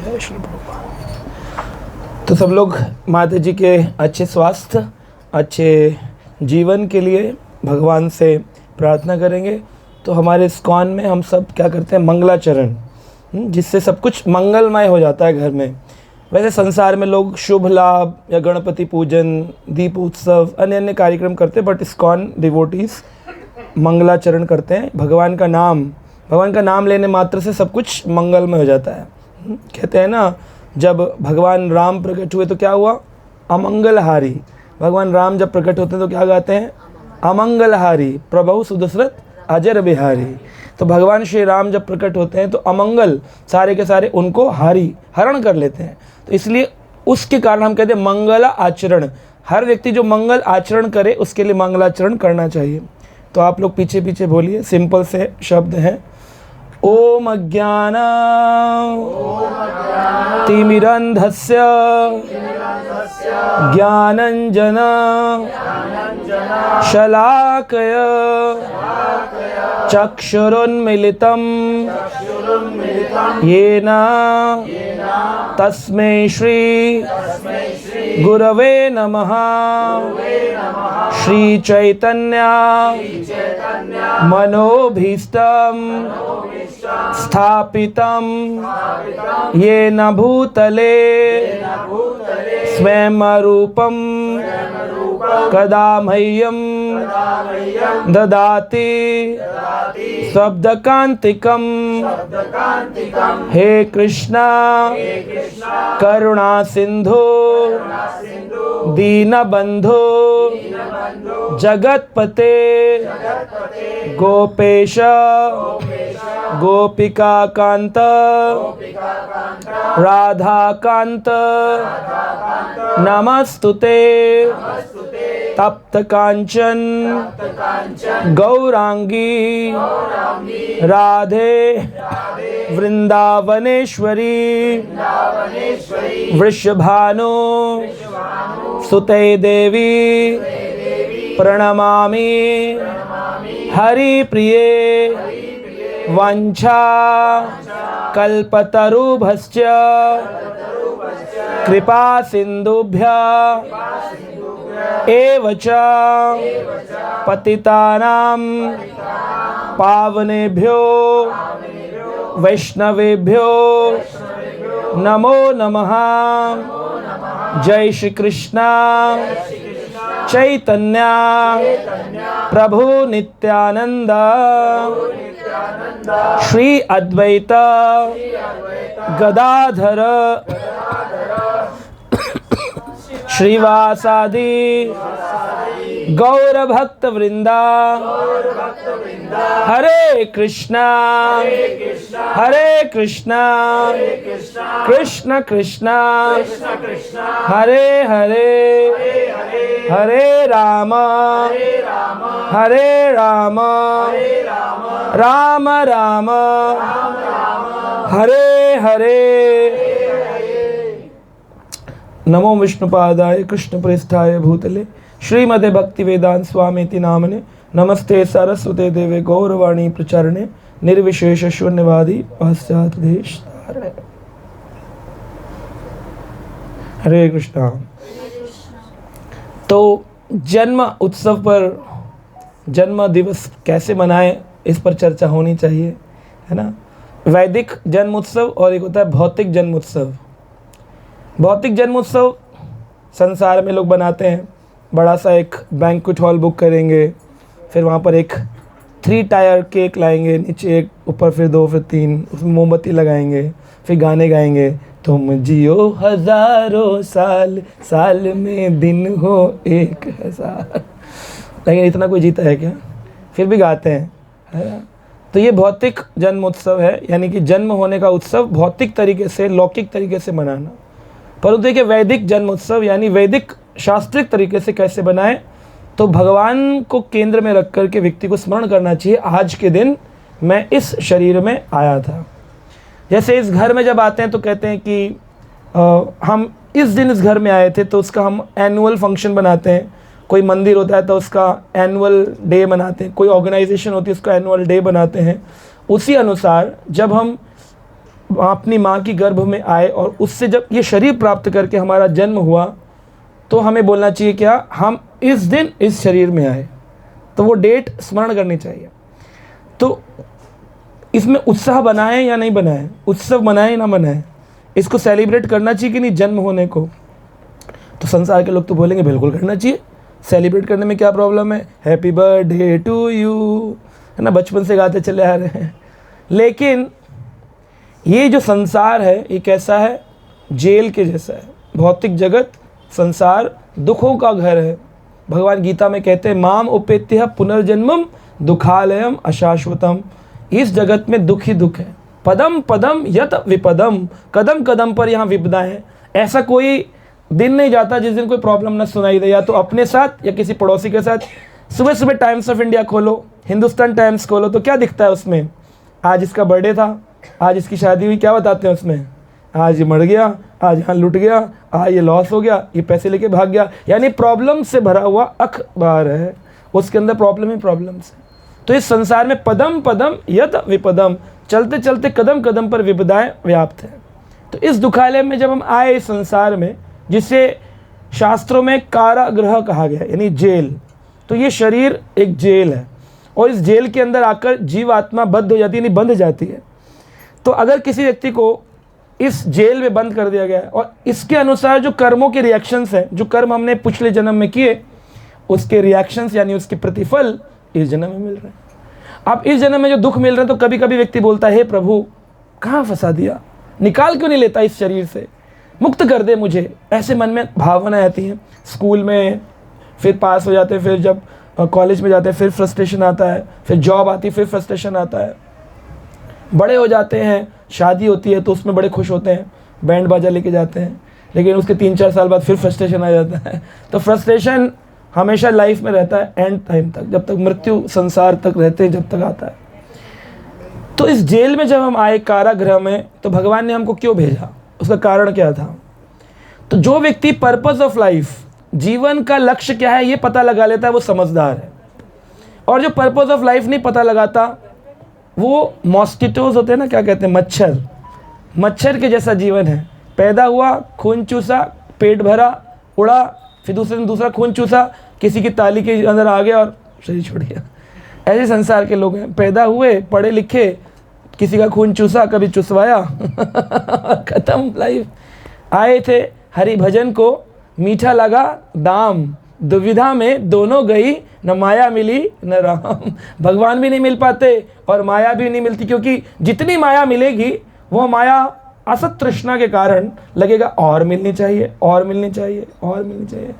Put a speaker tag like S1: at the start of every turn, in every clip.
S1: जय श्री प्रभुपाद। तो सब लोग माता जी के अच्छे स्वास्थ्य, अच्छे जीवन के लिए भगवान से प्रार्थना करेंगे। तो हमारे इस्कॉन में हम सब क्या करते हैं, मंगलाचरण, जिससे सब कुछ मंगलमय हो जाता है घर में। वैसे संसार में लोग शुभ लाभ या गणपति पूजन, दीप उत्सव, अन्य अन्य कार्यक्रम करते हैं, बट इस्कॉन डिवोटीज मंगलाचरण करते हैं। भगवान का नाम लेने मात्र से सब कुछ मंगलमय हो जाता है। कहते हैं ना, जब भगवान राम प्रकट हुए तो क्या हुआ, अमंगलहारी। भगवान राम जब प्रकट होते हैं तो क्या गाते हैं, अमंगलहारी प्रभु सुदशरथ अजर बिहारी। तो भगवान श्री राम जब प्रकट होते हैं तो अमंगल सारे के सारे उनको हरण कर लेते हैं। तो इसलिए उसके कारण हम कहते हैं मंगला आचरण। हर व्यक्ति जो मंगल आचरण करे उसके लिए मंगलाचरण करना चाहिए। तो आप लोग पीछे पीछे बोलिए, सिंपल से शब्द हैं। ओम अज्ञान तिमिरंधस्य ज्ञानंजन शलाकय चक्षुरुन्मीलितं येन तस्मै श्री गुरवे नमः। श्री चैतन्य मनोभीष्टं स्थापितं येन भूतले स्वयं रूपं कदा मह्यं ददाति शब्दकांतिकं। हे कृष्णा करुणा सिंधु दीनबंधु जगतपते गोपेश गोपिकाकांत राधाकांत नमस्तुते। तप्त कांचन गौरांगी राधे वृंदावनेश्वरी वृषभानु सुते देवी प्रणमामि। हरिप्रिये वंशा कल्पतरुभ्यश्च कृपा सिंधुभ्यः एव च पतितानां पावनेभ्यो वैष्णवेभ्यो नमो नमः। जय श्री कृष्ण चैतन्य प्रभु नित्यानंद श्री अद्वैत गदाधर श्रीवासादि गौर भक्त वृंदा। हरे कृष्णा कृष्ण कृष्णा हरे हरे हरे राम राम राम हरे हरे। नमो विष्णुपादाय कृष्णप्रेष्ठाय भूतले श्रीमते भक्तिवेदांत स्वामीति नामने। नमस्ते सरस्वते देवे गौरवाणी प्रचारणे निर्विशेष शून्यवादी पाश्चात्य देश धारणे। हरे कृष्णा। तो जन्म उत्सव पर, जन्म दिवस कैसे मनाएं, इस पर चर्चा होनी चाहिए, है ना। वैदिक जन्म उत्सव और एक होता है भौतिक जन्म उत्सव। भौतिक जन्म उत्सव संसार में लोग बनाते हैं। बड़ा सा एक बैंक्वेट हॉल बुक करेंगे, फिर वहाँ पर एक 3 टायर केक लाएंगे, नीचे एक, ऊपर फिर 2, फिर 3, उसमें मोमबत्ती लगाएंगे, फिर गाने गाएंगे, तुम जियो हजारों साल, साल में दिन हो 1000। लेकिन इतना कोई जीता है क्या? फिर भी गाते हैं, है ना। तो ये भौतिक जन्म उत्सव है, यानी कि जन्म होने का उत्सव भौतिक तरीके से, लौकिक तरीके से मनाना। परंतु देखिए वैदिक जन्म उत्सव यानी वैदिक शास्त्रिक तरीके से कैसे बनाएं, तो भगवान को केंद्र में रख कर के व्यक्ति को स्मरण करना चाहिए, आज के दिन मैं इस शरीर में आया था। जैसे इस घर में जब आते हैं तो कहते हैं कि हम इस दिन इस घर में आए थे, तो उसका हम एनुअल फंक्शन बनाते हैं। कोई मंदिर होता है तो उसका एनुअल डे मनाते हैं, कोई ऑर्गेनाइजेशन होती है उसका एनुअल डे बनाते हैं। उसी अनुसार जब हम अपनी माँ की गर्भ में आए और उससे जब ये शरीर प्राप्त करके हमारा जन्म हुआ, तो हमें बोलना चाहिए क्या, हम इस दिन इस शरीर में आए, तो वो डेट स्मरण करनी चाहिए। तो इसमें उत्साह बनाएं या नहीं बनाएं, उत्सव मनाएं या ना मनाएं, इसको सेलिब्रेट करना चाहिए कि नहीं जन्म होने को। तो संसार के लोग तो बोलेंगे बिल्कुल करना चाहिए, सेलिब्रेट करने में क्या प्रॉब्लम है, हैप्पी बर्थडे टू यू, है ना, बचपन से गाते चले आ रहे हैं। लेकिन ये जो संसार है ये कैसा है, जेल के जैसा है। भौतिक जगत, संसार दुखों का घर है। भगवान गीता में कहते हैं माम उपेत्य पुनर्जन्मम दुखालयम अशाश्वतम। इस जगत में दुख ही दुख है, पदम पदम यत विपदम, कदम कदम पर यहाँ विपदाएं हैं। ऐसा कोई दिन नहीं जाता जिस दिन कोई प्रॉब्लम ना सुनाई दे, या तो अपने साथ या किसी पड़ोसी के साथ। सुबह सुबह टाइम्स ऑफ इंडिया खोलो, हिंदुस्तान टाइम्स खोलो, तो क्या दिखता है उसमें, आज इसका बर्थडे था, आज इसकी शादी हुई, क्या बताते हैं उसमें, आज ये मर गया, आज यहाँ लुट गया, आज ये लॉस हो गया, ये पैसे लेके भाग गया। यानी प्रॉब्लम से भरा हुआ अखबार है, उसके अंदर प्रॉब्लम ही प्रॉब्लम्स है। तो इस संसार में पदम पदम यत विपदम, चलते चलते कदम कदम पर विपदाएं व्याप्त है। तो इस दुखालय में जब हम आए इस संसार में, जिसे शास्त्रों में कारागृह कहा गया यानी जेल, तो ये शरीर एक जेल है और इस जेल के अंदर आकर जीवात्मा बद्ध हो जाती है, यानी बंध जाती है। तो अगर किसी व्यक्ति को इस जेल में बंद कर दिया गया है और इसके अनुसार जो कर्मों के रिएक्शंस हैं, जो कर्म हमने पिछले जन्म में किए, उसके रिएक्शंस यानी उसके प्रतिफल इस जन्म में मिल रहे हैं। अब इस जन्म में जो दुख मिल रहे हैं, तो कभी कभी व्यक्ति बोलता है हे प्रभु कहाँ फंसा दिया, निकाल क्यों नहीं लेता इस शरीर से, मुक्त कर दे मुझे। ऐसे मन में भावनाएं आती हैं। स्कूल में फिर पास हो जाते हैं, फिर जब कॉलेज में जाते हैं फिर फ्रस्ट्रेशन आता है, फिर जॉब आती है फिर फ्रस्ट्रेशन आता है, बड़े हो जाते हैं, शादी होती है तो उसमें बड़े खुश होते हैं, बैंड बाजा लेके जाते हैं, लेकिन उसके 3-4 साल बाद फिर फ्रस्ट्रेशन आ जाता है। तो फ्रस्ट्रेशन हमेशा लाइफ में रहता है एंड टाइम तक, जब तक मृत्यु संसार तक रहते हैं, जब तक आता है। तो इस जेल में जब हम आए कारागृह में, तो भगवान ने हमको क्यों भेजा, उसका कारण क्या था। तो जो व्यक्ति पर्पस ऑफ लाइफ, जीवन का लक्ष्य क्या है ये पता लगा लेता है, वो समझदार है। और जो पर्पस ऑफ लाइफ नहीं पता लगाता, वो मॉस्किटोज होते हैं ना, क्या कहते हैं, मच्छर, मच्छर के जैसा जीवन है। पैदा हुआ, खून चूसा, पेट भरा, उड़ा, फिर दूसरे दिन दूसरा खून चूसा, किसी की ताली के अंदर आ गया और शरीर छोड़ गया। ऐसे संसार के लोग हैं, पैदा हुए, पढ़े लिखे, किसी का खून चूसा, कभी चुसवाया खत्म लाइफ। आए थे हरि भजन को, मीठा लगा दाम, दुविधा में दोनों गई, न माया मिली न राम। भगवान भी नहीं मिल पाते और माया भी नहीं मिलती, क्योंकि जितनी माया मिलेगी वो माया असत तृष्णा के कारण लगेगा और मिलनी चाहिए, और मिलनी चाहिए, और मिलनी चाहिए।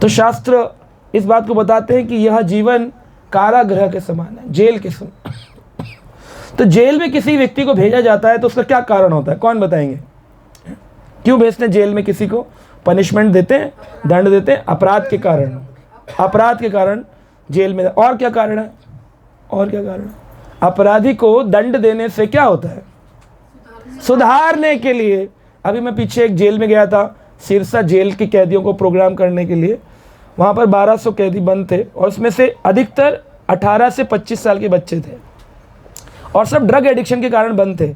S1: तो शास्त्र इस बात को बताते हैं कि यह जीवन कारागृह के समान है, जेल के समान। तो जेल में किसी व्यक्ति को भेजा जाता है तो उसका क्या कारण होता है, कौन बताएंगे, क्यों भेजते हैं जेल में किसी को, पनिशमेंट देते हैं, दंड देते हैं, अपराध के कारण, अपराध के कारण जेल में। और क्या कारण है, और क्या कारण है, अपराधी को दंड देने से क्या होता है, सुधारने के लिए। अभी मैं पीछे एक जेल में गया था, सिरसा जेल के कैदियों को प्रोग्राम करने के लिए। वहाँ पर 1200 कैदी बंद थे और उसमें से अधिकतर 18 से 25 साल के बच्चे थे और सब ड्रग एडिक्शन के कारण बंद थे।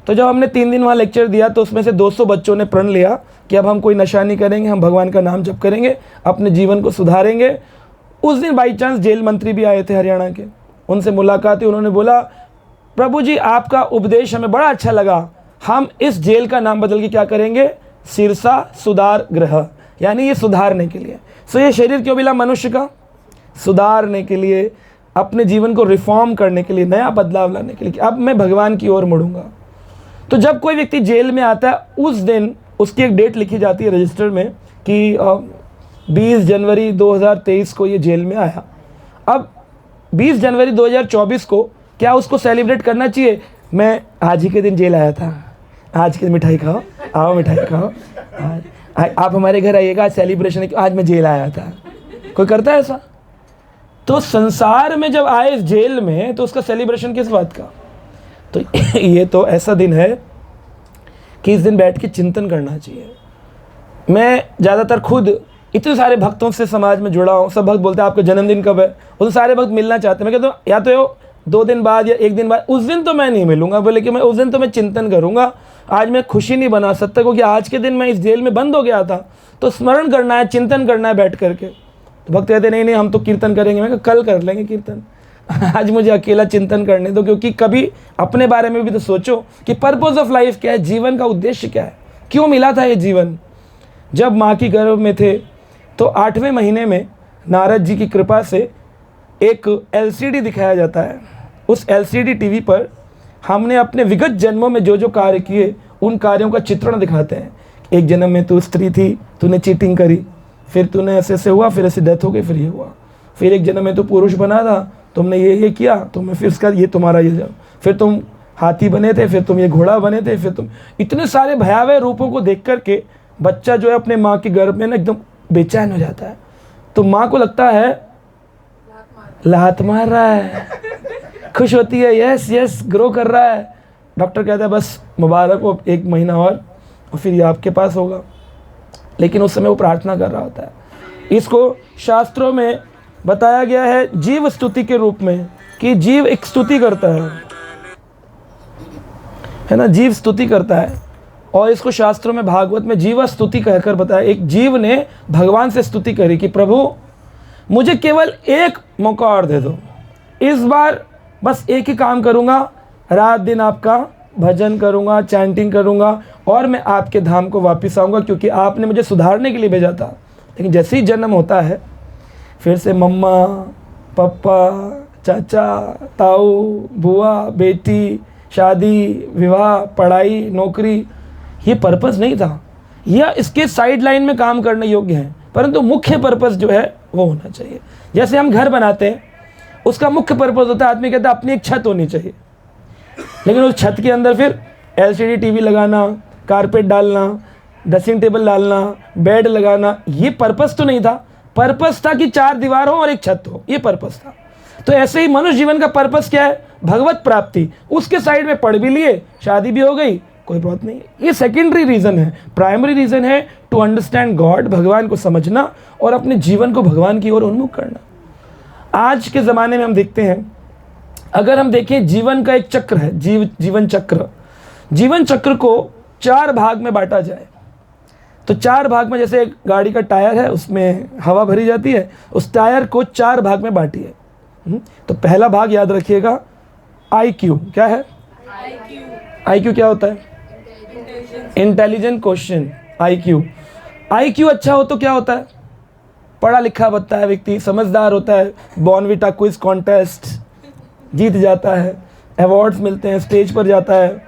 S1: तो जब हमने 3 दिन वहाँ लेक्चर दिया तो उसमें से 200 बच्चों ने प्रण लिया कि अब हम कोई नशा नहीं करेंगे, हम भगवान का नाम जप करेंगे, अपने जीवन को सुधारेंगे। उस दिन बाई चांस जेल मंत्री भी आए थे हरियाणा के, उनसे मुलाकात हुई। उन्होंने बोला प्रभु जी आपका उपदेश हमें बड़ा अच्छा लगा, हम इस जेल का नाम बदल के क्या करेंगे, सिरसा सुधार गृह, यानी ये सुधारने के लिए। सो ये शरीर क्यों मिला मनुष्य का, सुधारने के लिए, अपने जीवन को रिफॉर्म करने के लिए, नया बदलाव लाने के लिए, कि अब मैं भगवान की ओर मुड़ूंगा। तो जब कोई व्यक्ति जेल में आता है उस दिन उसकी एक डेट लिखी जाती है रजिस्टर में कि 20 जनवरी 2023 को ये जेल में आया। अब 20 जनवरी 2024 को क्या उसको सेलिब्रेट करना चाहिए, मैं आज ही के दिन जेल आया था, आज की मिठाई खाओ, आओ मिठाई खाओ, आप हमारे घर आइएगा, आज सेलिब्रेशन है कि आज मैं जेल आया था, कोई करता है ऐसा। तो संसार में जब आए इस जेल में तो उसका सेलिब्रेशन किस बात का, तो ये तो ऐसा दिन है कि इस दिन बैठ के चिंतन करना चाहिए। मैं ज़्यादातर खुद इतने सारे भक्तों से समाज में जुड़ा हूँ, सब भक्त बोलते हैं आपका जन्मदिन कब है, उन सारे भक्त मिलना चाहते हैं। मैं कहता हूँ या तो 2 दिन बाद या 1 दिन बाद, उस दिन तो मैं नहीं मिलूंगा, बोले कि मैं उस दिन तो मैं चिंतन करूंगा, आज मैं खुशी नहीं बना सकता क्योंकि आज के दिन मैं इस जेल में बंद हो गया था, तो स्मरण करना है, चिंतन करना है बैठ करके। तो भक्त कहते नहीं नहीं हम तो कीर्तन करेंगे। मैं कहा कल कर लेंगे कीर्तन, आज मुझे अकेला चिंतन करने दो, क्योंकि कभी अपने बारे में भी तो सोचो कि पर्पस ऑफ लाइफ क्या है, जीवन का उद्देश्य क्या है, क्यों मिला था ये जीवन। जब माँ की गर्भ में थे तो 8वें महीने में नारद जी की कृपा से एक LCD दिखाया जाता है। उस LCD टीवी पर हमने अपने विगत जन्मों में जो जो कार्य किए उन कार्यों का चित्रण दिखाते हैं। एक जन्म में तू स्त्री थी, तूने चीटिंग करी, फिर तूने ऐसे ऐसे हुआ, फिर ऐसे डेथ हो गई, फिर ये हुआ। फिर एक जन्म में तू पुरुष बना था, तुमने ये किया, तुम्हें फिर उसका ये तुम्हारा ये जन्म, फिर तुम हाथी बने थे, फिर तुम ये घोड़ा बने थे, फिर तुम इतने सारे भयावह रूपों को देख करके बच्चा जो है अपने माँ के गर्भ में ना एकदम बेचैन हो जाता है। तो माँ को लगता है लात मार रहा है, खुश होती है, यस यस ग्रो कर रहा है। डॉक्टर कहता है बस मुबारक हो, 1 महीना और फिर ये आपके पास होगा। लेकिन उस समय वो प्रार्थना कर रहा होता है। इसको शास्त्रों में बताया गया है जीव स्तुति के रूप में, कि जीव एक स्तुति करता है ना, जीव स्तुति करता है। और इसको शास्त्रों में भागवत में जीवा स्तुति कहकर बताया। एक जीव ने भगवान से स्तुति करी कि प्रभु मुझे केवल एक मौका और दे दो, इस बार बस एक ही काम करूँगा, रात दिन आपका भजन करूँगा, चैंटिंग करूँगा और मैं आपके धाम को वापस आऊँगा, क्योंकि आपने मुझे सुधारने के लिए भेजा था। लेकिन जैसे ही जन्म होता है फिर से मम्मा पापा चाचा ताऊ बुआ बेटी, शादी विवाह पढ़ाई नौकरी, ये पर्पस नहीं था। यह इसके साइड लाइन में काम करने योग्य है, परंतु मुख्य पर्पस जो है वो होना चाहिए। जैसे हम घर बनाते हैं, उसका मुख्य पर्पस होता है, आदमी कहता है अपनी एक छत होनी चाहिए, लेकिन उस छत के अंदर फिर LCD टीवी लगाना, कारपेट डालना, ड्रेसिंग टेबल डालना, बेड लगाना, ये पर्पस तो नहीं था। पर्पस था कि 4 दीवार हो और एक छत हो, ये पर्पस था। तो ऐसे ही मनुष्य जीवन का पर्पस क्या है? भगवत प्राप्ति। उसके साइड में पढ़ भी लिए, शादी भी हो गई, कोई बात नहीं, ये सेकेंडरी रीज़न है। प्राइमरी रीज़न है टू अंडरस्टैंड गॉड, भगवान को समझना और अपने जीवन को भगवान की ओर उन्मुख करना। आज के ज़माने में हम देखते हैं, अगर हम देखें जीवन का एक चक्र है, जीवन चक्र, जीवन चक्र को 4 भाग में बांटा जाए तो 4 भाग में, जैसे एक गाड़ी का टायर है उसमें हवा भरी जाती है, उस टायर को 4 भाग में बांटिए। तो पहला भाग याद रखिएगा IQ। क्या है IQ? क्या होता है? इंटेलिजेंट क्वेश्चन, IQ अच्छा हो तो क्या होता है? पढ़ा लिखा बनता है व्यक्ति, समझदार होता है, बॉर्नविटा क्विज कॉन्टेस्ट जीत जाता है, अवार्ड्स मिलते हैं, स्टेज पर जाता है,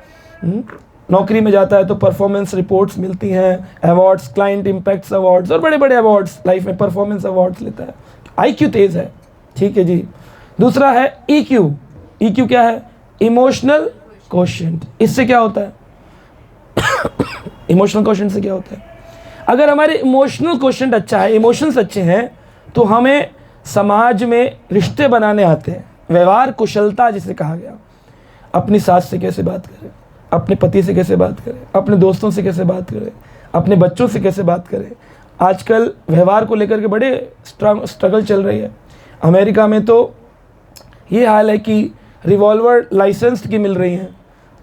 S1: नौकरी में जाता है तो परफॉर्मेंस रिपोर्ट्स मिलती हैं, अवार्ड्स, क्लाइंट इम्पैक्ट्स अवार्ड्स और बड़े बड़े अवार्ड्स लाइफ में परफॉर्मेंस अवार्ड्स लेता है। IQ तेज़ है, ठीक है जी। दूसरा है EQ क्या है? Emotional quotient. इससे क्या होता है? इमोशनल क्वोशिएंट से क्या होता है? अगर हमारे इमोशनल क्वोशिएंट अच्छा है, इमोशंस अच्छे हैं, तो हमें समाज में रिश्ते बनाने आते हैं। व्यवहार कुशलता जिसे कहा गया, अपनी सास से कैसे बात करें, अपने पति से कैसे बात करें, अपने दोस्तों से कैसे बात करें, अपने बच्चों से कैसे बात करें। आजकल व्यवहार को लेकर के बड़े स्ट्रगल चल रही है। अमेरिका में तो ये हाल है कि रिवॉल्वर लाइसेंस्ड की मिल रही हैं,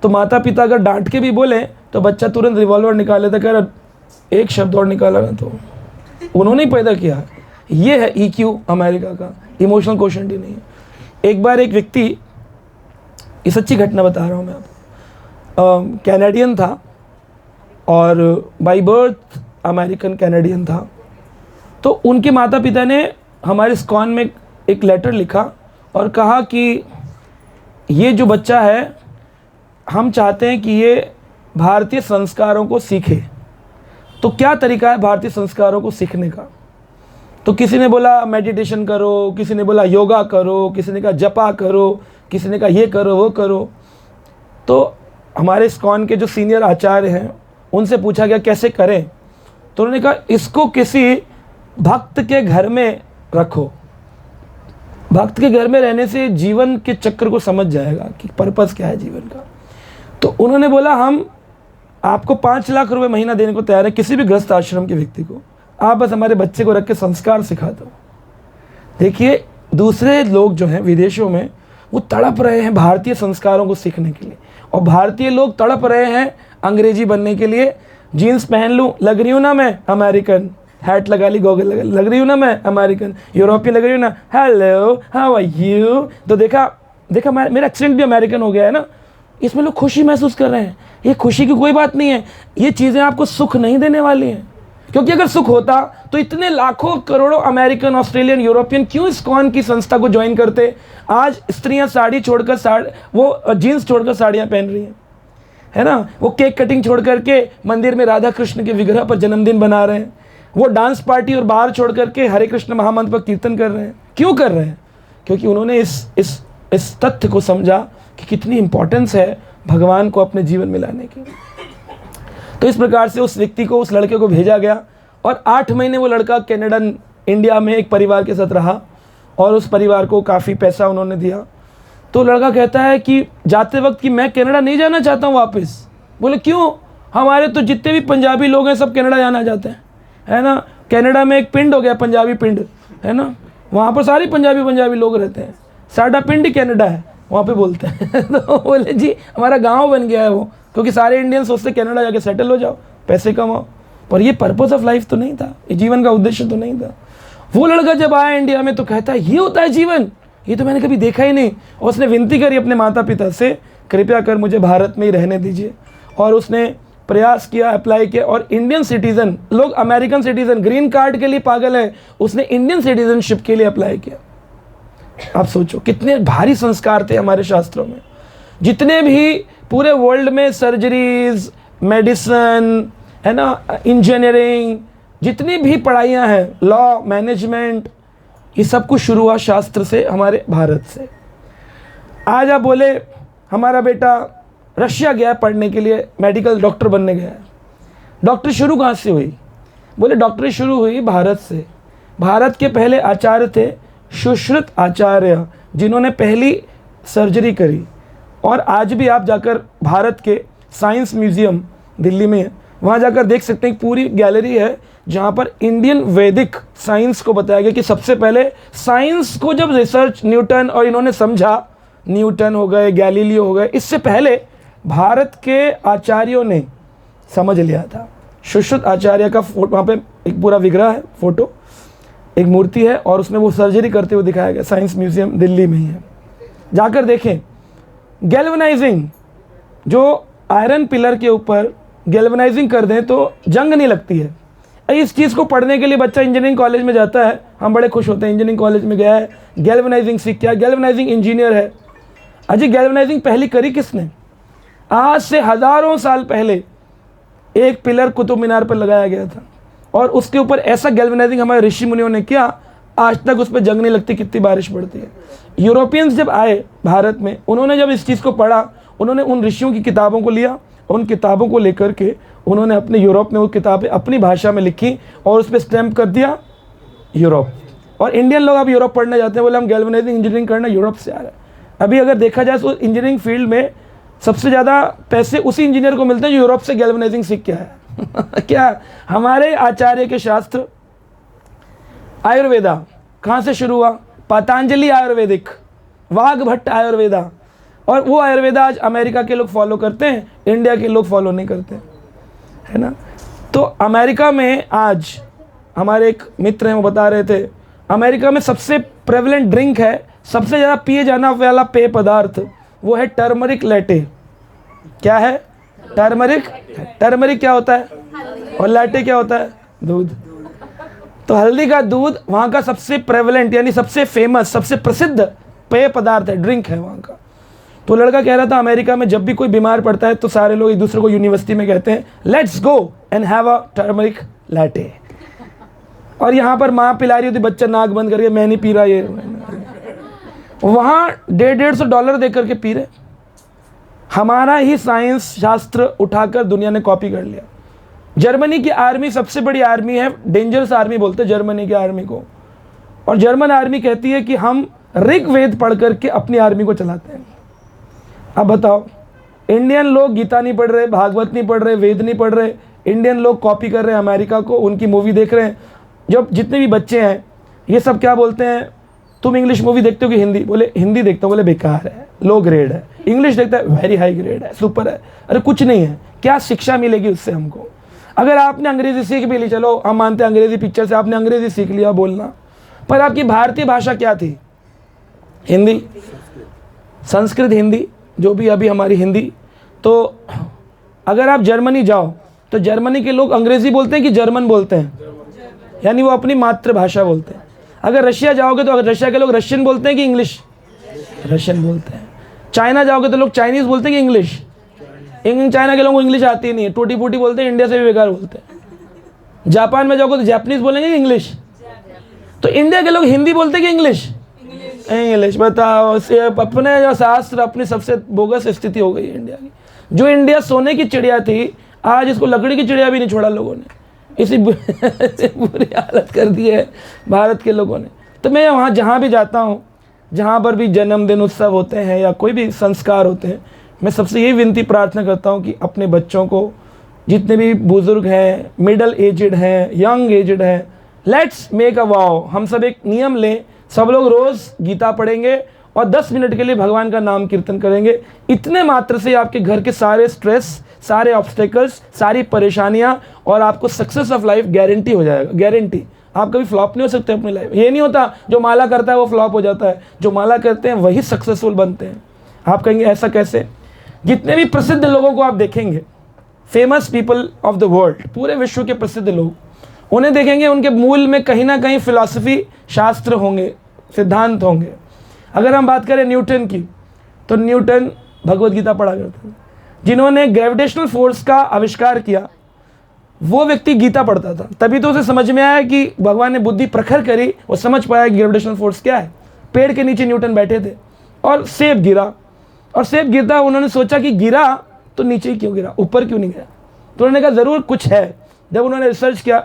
S1: तो माता पिता अगर डांट के भी बोलें तो बच्चा तुरंत रिवॉल्वर निकाल लेता, कह रहा एक शब्द और निकाला ना तो उन्होंने ही पैदा किया। ये है EQ अमेरिका का, इमोशनल क्वोशिएंट ही नहीं है। एक बार एक व्यक्ति, ये सच्ची घटना बता रहा हूँ मैं आपको, कैनेडियन था और बाई बर्थ अमेरिकन कैनेडियन था। तो उनके माता पिता ने हमारे इस्कॉन में एक लेटर लिखा और कहा कि ये जो बच्चा है, हम चाहते हैं कि ये भारतीय संस्कारों को सीखे। तो क्या तरीका है भारतीय संस्कारों को सीखने का? तो किसी ने बोला मेडिटेशन करो, किसी ने बोला योगा करो, किसी ने कहा जपा करो, किसी ने कहा ये करो वो करो। तो हमारे इस्कॉन के जो सीनियर आचार्य हैं उनसे पूछा गया कैसे करें, तो उन्होंने कहा इसको किसी भक्त के घर में रखो। भक्त के घर में रहने से जीवन के चक्र को समझ जाएगा कि पर्पस क्या है जीवन का। तो उन्होंने बोला हम आपको 5 लाख रुपए महीना देने को तैयार है, किसी भी गृहस्थ आश्रम के व्यक्ति को, आप बस हमारे बच्चे को रख के संस्कार सिखा दो। देखिए दूसरे लोग जो हैं विदेशों में, वो तड़प रहे हैं भारतीय संस्कारों को सीखने के लिए, और भारतीय लोग तड़प रहे हैं अंग्रेजी बनने के लिए। जीन्स पहन लूँ, लग रही हूँ ना मैं अमेरिकन, हैट लगा ली, गॉगल लग रही हूँ ना मैं अमेरिकन, यूरोपियन लग रही हूँ ना, हेलो हाउ आर यू, तो देखा मेरा एक्सेंट भी अमेरिकन हो गया है ना। इसमें लोग खुशी महसूस कर रहे हैं। ये खुशी की कोई बात नहीं है, ये चीज़ें आपको सुख नहीं देने वाली हैं, क्योंकि अगर सुख होता तो इतने लाखों करोड़ों अमेरिकन, ऑस्ट्रेलियन, यूरोपियन क्यों इस्कॉन की संस्था को ज्वाइन करते। आज स्त्रियां साड़ी छोड़कर वो जीन्स छोड़कर साड़ियां पहन रही हैं, है ना। वो केक कटिंग छोड़ करके मंदिर में राधा कृष्ण के विग्रह पर जन्मदिन बना रहे हैं। वो डांस पार्टी और बार छोड़ करके हरे कृष्ण महामंत्र पर कीर्तन कर रहे हैं। क्यों कर रहे हैं? क्योंकि उन्होंने इस तथ्य को समझा कि कितनी इंपॉर्टेंस है भगवान को अपने जीवन में लाने की। तो इस प्रकार से उस व्यक्ति को, उस लड़के को भेजा गया, और 8 महीने वो लड़का कनाडा, इंडिया में एक परिवार के साथ रहा, और उस परिवार को काफ़ी पैसा उन्होंने दिया। तो लड़का कहता है कि जाते वक्त कि मैं कनाडा नहीं जाना चाहता हूँ वापस। बोले क्यों? हमारे तो जितने भी पंजाबी लोग हैं सब कनाडा जाना चाहते हैं, है ना। कनाडा में एक पिंड हो गया, पंजाबी पिंड, है ना, वहाँ पर सारे पंजाबी लोग रहते हैं। साडा पिंड ही कनाडा है, वहाँ पे बोलते हैं। तो बोले जी हमारा गांव बन गया है वो, क्योंकि सारे इंडियन सोचते कनाडा जाके सेटल हो जाओ, पैसे कमाओ, पर ये पर्पस ऑफ लाइफ तो नहीं था, ये जीवन का उद्देश्य तो नहीं था। वो लड़का जब आया इंडिया में तो कहता है ये होता है जीवन, ये तो मैंने कभी देखा ही नहीं। और उसने विनती करी अपने माता पिता से, कृपया कर मुझे भारत में ही रहने दीजिए। और उसने प्रयास किया, अप्लाई किया, और इंडियन सिटीज़न, लोग अमेरिकन सिटीज़न ग्रीन कार्ड के लिए पागल है, उसने इंडियन सिटीजनशिप के लिए अप्लाई किया। आप सोचो कितने भारी संस्कार थे हमारे शास्त्रों में। जितने भी पूरे वर्ल्ड में सर्जरीज, मेडिसिन, है ना, इंजीनियरिंग, जितनी भी पढ़ाइयाँ हैं, लॉ, मैनेजमेंट, ये सब कुछ शुरू हुआ शास्त्र से, हमारे भारत से। आज आप बोले हमारा बेटा रशिया गया पढ़ने के लिए, मेडिकल डॉक्टर बनने गया है। डॉक्टरी शुरू कहाँ से हुई? बोले डॉक्टरी शुरू हुई भारत से। भारत के पहले आचार्य थे सुश्रुत आचार्य, जिन्होंने पहली सर्जरी करी। और आज भी आप जाकर भारत के साइंस म्यूजियम दिल्ली में है, वहाँ जाकर देख सकते हैं, पूरी गैलरी है जहाँ पर इंडियन वैदिक साइंस को बताया गया कि सबसे पहले साइंस को जब रिसर्च न्यूटन और इन्होंने समझा, न्यूटन हो गए, गैलीलियो हो गए, इससे पहले भारत के आचार्यों ने समझ लिया था। सुश्रुत आचार्य का वहाँ पे एक पूरा विग्रह है, फोटो, एक मूर्ति है, और उसमें वो सर्जरी करते हुए दिखाया गया। साइंस म्यूजियम दिल्ली में ही है, जाकर देखें। गैल्वनाइजिंग, जो आयरन पिलर के ऊपर गैल्वनाइजिंग कर दें तो जंग नहीं लगती है। इस चीज़ को पढ़ने के लिए बच्चा इंजीनियरिंग कॉलेज में जाता है, हम बड़े खुश होते हैं, इंजीनियरिंग कॉलेज में गया है, गैल्वनाइजिंग सीख किया, गैल्वनाइजिंग इंजीनियर है। अजय गैल्वनाइजिंग पहली करी किसने? आज से हज़ारों साल पहले एक पिलर कुतुब मीनार पर लगाया गया था, और उसके ऊपर ऐसा गैल्वनाइजिंग हमारे ऋषि मुनियों ने किया, आज तक उस पर जंग नहीं लगती, कितनी बारिश पड़ती है। यूरोपियंस जब आए भारत में, उन्होंने जब इस चीज़ को पढ़ा, उन्होंने उन ऋषियों की किताबों को लिया, उन किताबों को लेकर के उन्होंने अपने यूरोप में वो किताबें अपनी भाषा में लिखी और उस पर स्टैम्प कर दिया यूरोप। और इंडियन लोग अब यूरोप पढ़ने जाते हैं, बोले हम गैल्वनाइजिंग इंजीनियरिंग करना यूरोप से आ रहा है। अभी अगर देखा जाए तो इंजीनियरिंग फील्ड में सबसे ज़्यादा पैसे उसी इंजीनियर को मिलते हैं जो यूरोप से गैल्वनाइजिंग सीख के आया। क्या हमारे आचार्य के शास्त्र, आयुर्वेदा कहाँ से शुरू हुआ? पतंजलि आयुर्वेदिक, वाघभट्ट आयुर्वेदा, और वो आयुर्वेदा आज अमेरिका के लोग फॉलो करते हैं, इंडिया के लोग फॉलो नहीं करते, है ना। तो अमेरिका में आज हमारे एक मित्र हैं, वो बता रहे थे, अमेरिका में सबसे प्रेवलेंट ड्रिंक है, सबसे ज़्यादा पिए जाना वाला पेय पदार्थ, वो है टर्मरिक लैटे। क्या है? टर्मरिक। टर्मरिक क्या होता है? और लैटे क्या होता है? दूध। तो हल्दी का दूध वहाँ का सबसे प्रेवलेंट, यानी सबसे फेमस, सबसे प्रसिद्ध पेय पदार्थ है, ड्रिंक है वहाँ का। तो लड़का कह रहा था अमेरिका में जब भी कोई बीमार पड़ता है तो सारे लोग एक दूसरे को यूनिवर्सिटी में कहते हैं let's go and have a turmeric latte. और यहाँ पर माँ पिला रही होती, बच्चा नाक बंद करके मैं नहीं पी रहा, ये वहाँ $150 दे करके पी रहे। हमारा ही साइंस शास्त्र उठाकर दुनिया ने कॉपी कर लिया। जर्मनी की आर्मी सबसे बड़ी आर्मी है, डेंजरस आर्मी बोलते हैं जर्मनी की आर्मी को, और जर्मन आर्मी कहती है कि हम ऋग्वेद पढ़ करके अपनी आर्मी को चलाते हैं। अब बताओ, इंडियन लोग गीता नहीं पढ़ रहे, भागवत नहीं पढ़ रहे, वेद नहीं पढ़ रहे, इंडियन लोग कॉपी कर रहे हैं अमेरिका को, उनकी मूवी देख रहे हैं। जब जितने भी बच्चे हैं ये सब क्या बोलते हैं, तुम इंग्लिश मूवी देखते हो कि हिंदी? बोले हिंदी देखता हूँ। बोले बेकार है, लो ग्रेड है। इंग्लिश देखता है, वेरी हाई ग्रेड है, सुपर है। अरे कुछ नहीं है, क्या शिक्षा मिलेगी उससे हमको? अगर आपने अंग्रेजी सीख भी ली, चलो हम मानते हैं अंग्रेजी पिक्चर से आपने अंग्रेजी सीख लिया बोलना, पर आपकी भारतीय भाषा क्या थी? हिंदी, संस्कृत, हिंदी, जो भी अभी हमारी हिंदी। तो अगर आप जर्मनी जाओ तो जर्मनी के लोग अंग्रेजी बोलते हैं कि जर्मन बोलते हैं? यानी वो अपनी मातृभाषा बोलते हैं। अगर रशिया जाओगे तो अगर रशिया के लोग रशियन बोलते हैं कि इंग्लिश? रशियन बोलते हैं। चाइना जाओगे तो लोग चाइनीज बोलते हैं कि इंग्लिश? चाइना के लोगों को इंग्लिश आती नहीं है, टूटी फूटी बोलते हैं, इंडिया से भी बेकार बोलते हैं। जापान में जाओगे तो जापानीज बोलेंगे कि इंग्लिश? तो इंडिया के लोग हिंदी बोलते हैं कि इंग्लिश? इंग्लिश। बताओ, अपने जो शास्त्र, अपनी सबसे बोगस स्थिति हो गई है इंडिया की। जो इंडिया सोने की चिड़िया थी, आज इसको लकड़ी की चिड़िया भी नहीं छोड़ा लोगों ने। इसी बुरी हालत कर दी है भारत के लोगों ने। तो मैं वहाँ जहाँ भी जाता हूँ, जहाँ पर भी जन्मदिन उत्सव होते हैं या कोई भी संस्कार होते हैं, मैं सबसे यही विनती प्रार्थना करता हूँ कि अपने बच्चों को, जितने भी बुज़ुर्ग हैं, मिडल एजड हैं, यंग एजड हैं, लेट्स मेक अ वाव। हम सब एक नियम लें, सब लोग रोज़ गीता पढ़ेंगे और 10 मिनट के लिए भगवान का नाम कीर्तन करेंगे। इतने मात्र से आपके घर के सारे स्ट्रेस, सारे ऑब्स्टेकल्स, सारी परेशानियां और आपको सक्सेस ऑफ लाइफ गारंटी हो जाएगा। गारंटी। आप कभी फ्लॉप नहीं हो सकते अपनी लाइफ। ये नहीं होता जो माला करता है वो फ्लॉप हो जाता है, जो माला करते हैं वही सक्सेसफुल बनते हैं। आप कहेंगे ऐसा कैसे? जितने भी प्रसिद्ध लोगों को आप देखेंगे, famous people of the world, पूरे विश्व के प्रसिद्ध लोग, उन्हें देखेंगे उनके मूल में कहीं ना कहीं फिलॉसफी, शास्त्र होंगे, सिद्धांत होंगे। अगर हम बात करें न्यूटन की, तो न्यूटन भगवत गीता पढ़ा करते थे। जिन्होंने ग्रेविटेशनल फोर्स का आविष्कार किया, वो व्यक्ति गीता पढ़ता था। तभी तो उसे समझ में आया कि भगवान ने बुद्धि प्रखर करी, वो समझ पाया कि ग्रेविटेशनल फोर्स क्या है। पेड़ के नीचे न्यूटन बैठे थे और सेब गिरा, और सेब गिरता उन्होंने सोचा कि गिरा तो नीचे ही क्यों गिरा, ऊपर क्यों नहीं गया? तो उन्होंने कहा ज़रूर कुछ है। जब उन्होंने रिसर्च किया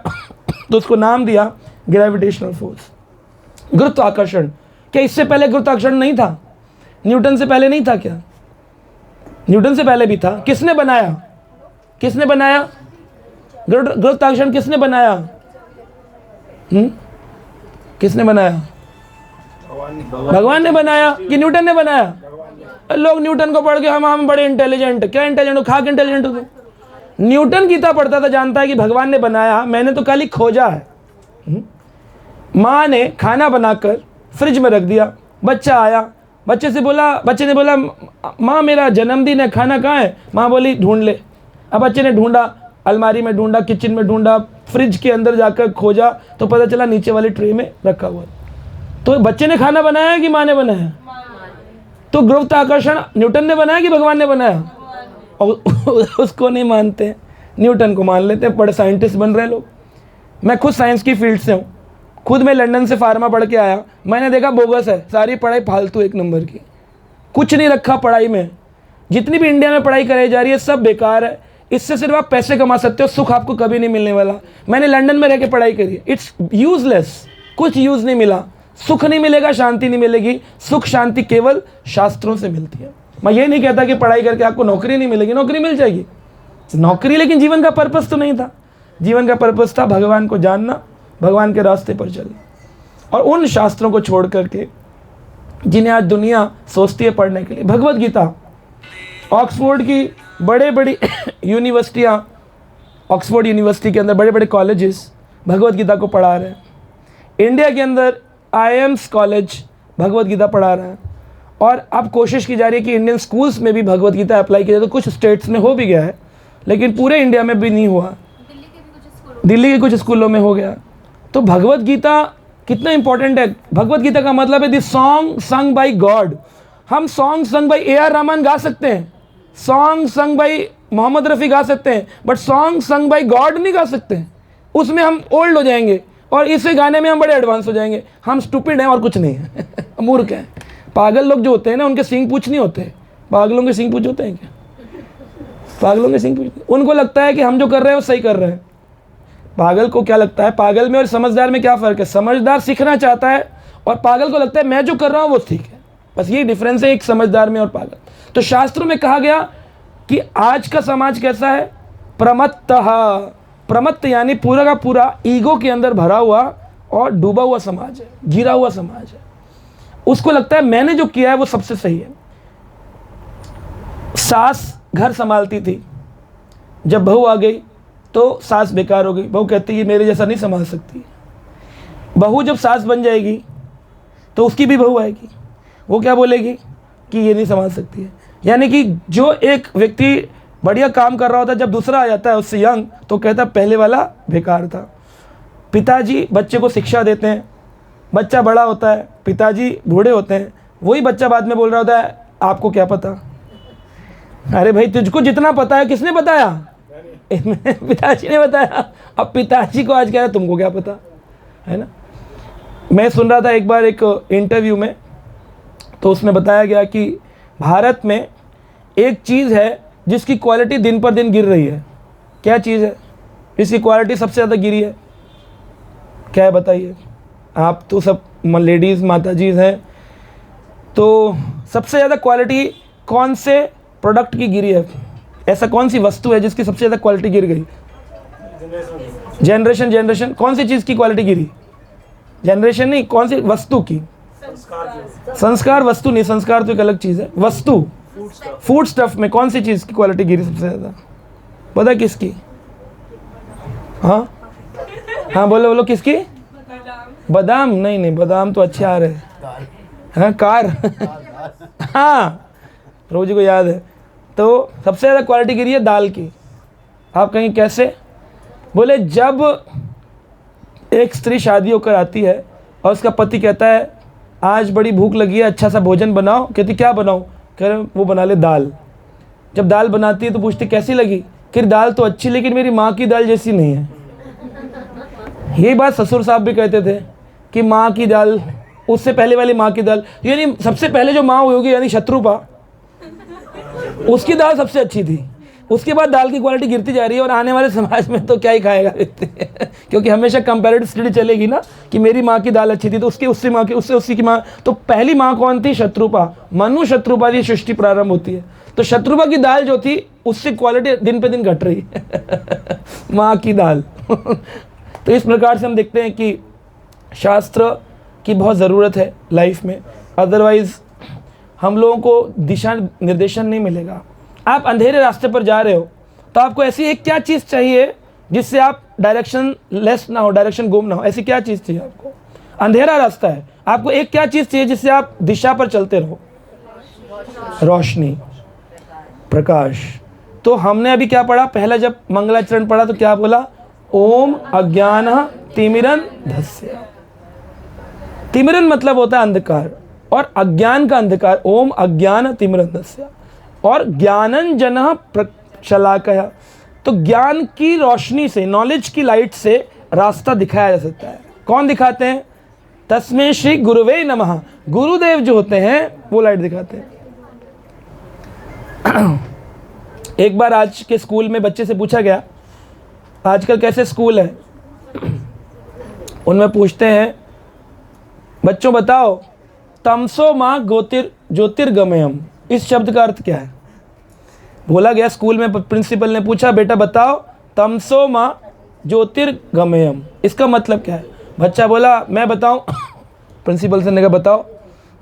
S1: तो उसको नाम दिया ग्रेविटेशनल फोर्स, गुरुत्वाकर्षण। क्या इससे पहले गुरुत्वाकर्षण नहीं था? न्यूटन से पहले नहीं था क्या? न्यूटन से पहले भी था। किसने बनाया? किसने बनाया गुरुत्वाकर्षण? किसने बनाया? किसने बनाया? भगवान ने बनाया कि न्यूटन ने बनाया? लोग न्यूटन को पढ़ के हम बड़े इंटेलिजेंट। क्या इंटेलिजेंट हो? खा के इंटेलिजेंट हो? न्यूटन गीता पढ़ता था, जानता है कि भगवान ने बनाया, मैंने तो खाली खोजा है। माँ ने खाना बनाकर फ्रिज में रख दिया, बच्चा आया, बच्चे ने बोला माँ मेरा जन्मदिन है, खाना कहाँ है? माँ बोली ढूंढ ले। अब बच्चे ने ढूंढा, अलमारी में ढूंढा, किचन में ढूंढा, फ्रिज के अंदर जाकर खोजा तो पता चला नीचे वाली ट्रे में रखा हुआ। तो बच्चे ने खाना बनाया है कि माँ ने बनाया? तो गुरुत्वाकर्षण न्यूटन ने बनाया कि भगवान ने बनाया? और उसको नहीं मानते, न्यूटन को मान लेते हैं। बड़े साइंटिस्ट बन रहे हैं लोग। मैं खुद साइंस की फील्ड से हूँ, खुद मैं लंदन से फार्मा पढ़ के आया। मैंने देखा बोगस है, सारी पढ़ाई फालतू, एक नंबर की, कुछ नहीं रखा पढ़ाई में। जितनी भी इंडिया में पढ़ाई कराई जा रही है सब बेकार है। इससे सिर्फ आप पैसे कमा सकते हो, सुख आपको कभी नहीं मिलने वाला। मैंने लंदन में रह के पढ़ाई करी, इट्स यूजलेस, कुछ यूज नहीं मिला। सुख नहीं मिलेगा, शांति नहीं मिलेगी। सुख शांति केवल शास्त्रों से मिलती है। मैं ये नहीं कहता कि पढ़ाई करके आपको नौकरी नहीं मिलेगी, नौकरी मिल जाएगी, नौकरी, लेकिन जीवन का पर्पस तो नहीं था। जीवन का पर्पस था भगवान को जानना, भगवान के रास्ते पर चलना, और उन शास्त्रों को छोड़ करके जिन्हें आज दुनिया सोचती है पढ़ने के लिए। भगवत गीता, ऑक्सफोर्ड की बड़े बड़ी यूनिवर्सिटियाँ, ऑक्सफोर्ड यूनिवर्सिटी के अंदर बड़े बड़े कॉलेजेस भगवत गीता को पढ़ा रहे हैं। इंडिया के अंदर IIMs कॉलेज भगवत गीता पढ़ा रहा है, और अब कोशिश की जा रही है कि इंडियन स्कूल्स में भी भगवत गीता अप्लाई किया जाए। तो कुछ स्टेट्स में हो भी गया है, लेकिन पूरे इंडिया में भी नहीं हुआ। दिल्ली के कुछ स्कूलों में हो गया। तो भगवत गीता कितना इंपॉर्टेंट है। भगवत गीता का मतलब है the song sung by God. हम song sung by AR Rahman गा सकते हैं, song sung bye Mohammad Rafi गा सकते हैं, but song sung by God नहीं गा सकते। उसमें हम ओल्ड हो जाएंगे और इसे गाने में हम बड़े एडवांस हो जाएंगे। हम स्टूपिड हैं और कुछ नहीं है, मूर्ख हैं। पागल लोग जो होते हैं ना, उनके सींग पूछ नहीं होते। पागलों के सींग पूछ होते हैं क्या? पागलों के सींग पूछ, उनको लगता है कि हम जो कर रहे हैं वो सही कर रहे हैं। पागल को क्या लगता है? पागल में और समझदार में क्या फ़र्क है? समझदार सीखना चाहता है और पागल को लगता है मैं जो कर रहा हूँ वो ठीक है। बस यही डिफरेंस है एक समझदार में और पागल। तो शास्त्रों में कहा गया कि आज का समाज कैसा है? प्रमत्तः। प्रमत्त यानी पूरा का पूरा ईगो के अंदर भरा हुआ और डूबा हुआ समाज है, गिरा हुआ समाज है। उसको लगता है मैंने जो किया है वो सबसे सही है। सास घर संभालती थी, जब बहू आ गई तो सास बेकार हो गई। बहू कहती है मेरे जैसा नहीं संभाल सकती। बहू जब सास बन जाएगी तो उसकी भी बहू आएगी, वो क्या बोलेगी कि ये नहीं संभाल सकती है। यानी कि जो एक व्यक्ति बढ़िया काम कर रहा होता है, जब दूसरा आ जाता है उससे यंग, तो कहता है पहले वाला बेकार था। पिताजी बच्चे को शिक्षा देते हैं, बच्चा बड़ा होता है, पिताजी बूढ़े होते हैं, वही बच्चा बाद में बोल रहा होता है आपको क्या पता। अरे भाई तुझको जितना पता है किसने बताया? पिताजी ने बताया। अब पिताजी को आज कह रहा है तुमको क्या पता, है ना। मैं सुन रहा था एक बार एक इंटरव्यू में, तो उसमें बताया गया कि भारत में एक चीज़ है जिसकी क्वालिटी दिन पर दिन गिर रही है। क्या चीज़ है जिसकी क्वालिटी सबसे ज़्यादा गिरी है? क्या है बताइए? आप तो सब लेडीज़ माताजीज़ हैं, तो सबसे ज़्यादा क्वालिटी कौन से प्रोडक्ट की गिरी है? ऐसा कौन सी वस्तु है जिसकी सबसे ज़्यादा क्वालिटी गिर गई? जनरेशन। कौन सी चीज़ की क्वालिटी गिरी? जनरेशन नहीं, कौन सी वस्तु की? संस्कार। वस्तु नहीं, संस्कार तो एक अलग चीज़ है। वस्तु, फूड स्टफ में कौन सी चीज़ की क्वालिटी गिरी सबसे ज़्यादा? पता किसकी? हाँ हाँ बोलो बोलो, किसकी? बादाम? नहीं, बादाम तो अच्छे आ रहे हैं। हाँ कार। हाँ प्रभु जी को याद है। तो सबसे ज़्यादा क्वालिटी गिरी है दाल की। आप कहीं कैसे? बोले जब एक स्त्री शादी होकर आती है और उसका पति कहता है आज बड़ी भूख लगी है, अच्छा सा भोजन बनाओ। कहती क्या बनाऊँ? कह रहे वो बना ले दाल। जब दाल बनाती है तो पूछती कैसी लगी? कि दाल तो अच्छी लेकिन मेरी माँ की दाल जैसी नहीं है। यही बात ससुर साहब भी कहते थे कि माँ की दाल, उससे पहले वाली माँ की दाल, यानी सबसे पहले जो माँ हुई होगी यानी शत्रुपा, उसकी दाल सबसे अच्छी थी। उसके बाद दाल की क्वालिटी गिरती जा रही है और आने वाले समाज में तो क्या ही खाएगा व्यक्ति। क्योंकि हमेशा कंपैरेटिव स्टडी चलेगी ना कि मेरी माँ की दाल अच्छी थी तो उसकी उससे माँ की उससे उसकी की माँ। तो पहली माँ कौन थी? शत्रुपा। मनु शत्रुपा की सृष्टि प्रारंभ होती है। तो शत्रुपा की दाल जो थी उससे क्वालिटी दिन पे दिन घट रही है। माँ की दाल। तो इस प्रकार से हम देखते हैं कि शास्त्र की बहुत ज़रूरत है लाइफ में, अदरवाइज़ हम लोगों को दिशा निर्देशन नहीं मिलेगा। आप अंधेरे रास्ते पर जा रहे हो तो आपको ऐसी एक क्या चीज़ चाहिए जिससे आप डायरेक्शन लेस ना हो, डायरेक्शन गुम ना हो? ऐसी क्या चीज़ चाहिए आपको? अंधेरा रास्ता है, आपको एक क्या चीज़ चाहिए जिससे आप दिशा पर चलते रहो? रोशनी, प्रकाश। तो हमने अभी क्या पढ़ा? पहला जब मंगलाचरण पढ़ा तो क्या बोला? ओम अज्ञानः तिमिरन्धस्य। तिमिरन मतलब होता है अंधकार, और अज्ञान का अंधकार। ओम अज्ञान तिमिरन्धस्य। और ज्ञानंजनः प्रशलाकया, तो ज्ञान की रोशनी से, नॉलेज की लाइट से रास्ता दिखाया जा सकता है। कौन दिखाते हैं? तस्मै श्री गुरुवे नमः। गुरुदेव जो होते हैं वो लाइट दिखाते हैं। एक बार आज के स्कूल में बच्चे से पूछा गया आजकल कैसे स्कूल है, उनमें पूछते हैं बच्चों बताओ तमसो माँ ज्योतिर्गमयम, इस शब्द का अर्थ क्या है? बोला गया स्कूल में, प्रिंसिपल ने पूछा बेटा बताओ तमसो माँ ज्योतिर्गमयम, इसका मतलब क्या है? बच्चा बोला मैं बताऊं। प्रिंसिपल से ने कहा बताओ।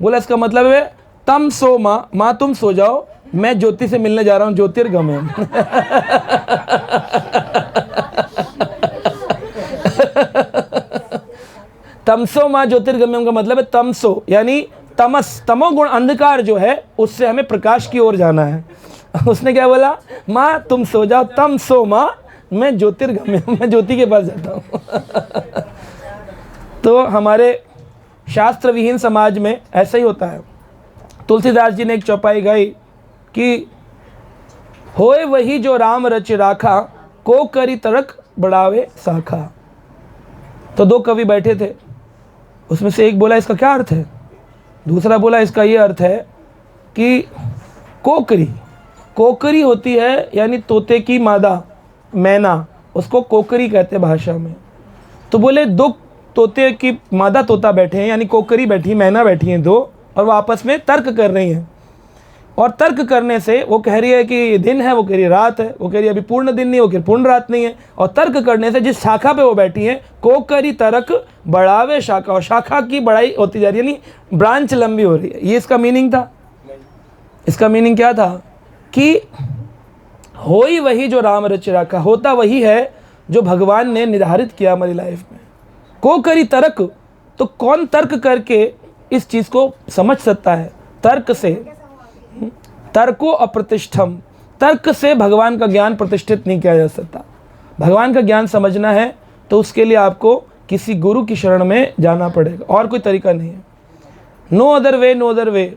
S1: बोला इसका मतलब है तम सो माँ, माँ तुम सो जाओ, मैं ज्योति से मिलने जा रहा हूँ, ज्योतिर्गमयम। तमसो माँ ज्योतिर्गमयम का मतलब है तमसो यानी तमस, तमोगुण अंधकार जो है उससे हमें प्रकाश की ओर जाना है। उसने क्या बोला? माँ तुम सो जाओ, तम सो माँ, मैं ज्योतिर्गमयम, मैं ज्योति के पास जाता हूँ। तो हमारे शास्त्र विहीन समाज में ऐसा ही होता है। तुलसीदास जी ने एक चौपाई गाई कि होए वही जो राम रच राखा, को करी तरक बढ़ावे शाखा। तो दो कवि बैठे थे, उसमें से एक बोला इसका क्या अर्थ है, दूसरा बोला इसका ये अर्थ है कि कोकरी, कोकरी होती है यानी तोते की मादा, मैना, उसको कोकरी कहते हैं भाषा में। तो बोले दो तोते की मादा तोता बैठे हैं यानी कोकरी बैठी, मैना बैठी हैं दो, और वो आपस में तर्क कर रही हैं और तर्क करने से वो कह रही है कि दिन है, वो कह रही है रात है, वो कह रही है अभी पूर्ण दिन नहीं, वो कह रही पूर्ण रात नहीं है। और तर्क करने से जिस शाखा पे वो बैठी है, को करी तर्क बढ़ावे शाखा, और शाखा की बढ़ाई होती जा रही है, यानी ब्रांच लंबी हो रही है। ये इसका मीनिंग था। इसका मीनिंग क्या था कि हो ही वही जो राम रच राखा, होता वही है जो भगवान ने निर्धारित किया हमारी लाइफ में। को करी तर्क, तो कौन तर्क करके इस चीज़ को समझ सकता है? तर्क से, तर्को अप्रतिष्ठम, तर्क से भगवान का ज्ञान प्रतिष्ठित नहीं किया जा सकता। भगवान का ज्ञान समझना है तो उसके लिए आपको किसी गुरु की शरण में जाना पड़ेगा, और कोई तरीका नहीं है। No other way, no other way.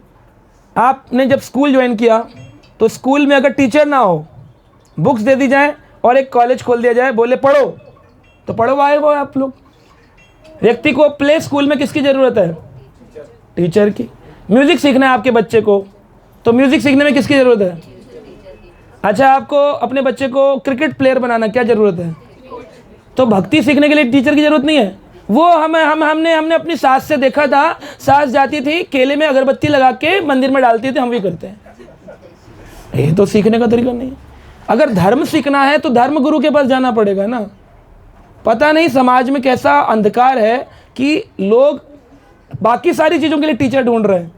S1: आपने जब स्कूल ज्वाइन किया तो स्कूल में अगर टीचर ना हो, बुक्स दे दी जाए और एक कॉलेज खोल दिया जाए, बोले पढ़ो, तो पढ़ो आए वो आप लोग। व्यक्ति को प्ले स्कूल में किसकी ज़रूरत है? टीचर की। म्यूज़िक सीखना है आपके बच्चे को, तो म्यूज़िक सीखने में किसकी ज़रूरत है? अच्छा, आपको अपने बच्चे को क्रिकेट प्लेयर बनाना, क्या ज़रूरत है? तो भक्ति सीखने के लिए टीचर की ज़रूरत नहीं है। वो हमने अपनी सास से देखा था, सास जाती थी केले में अगरबत्ती लगा के मंदिर में डालती थी, हम भी करते हैं। ये तो सीखने का तरीका नहीं है। अगर धर्म सीखना है तो धर्म गुरु के पास जाना पड़ेगा ना। पता नहीं समाज में कैसा अंधकार है कि लोग बाकी सारी चीज़ों के लिए टीचर ढूंढ रहे हैं,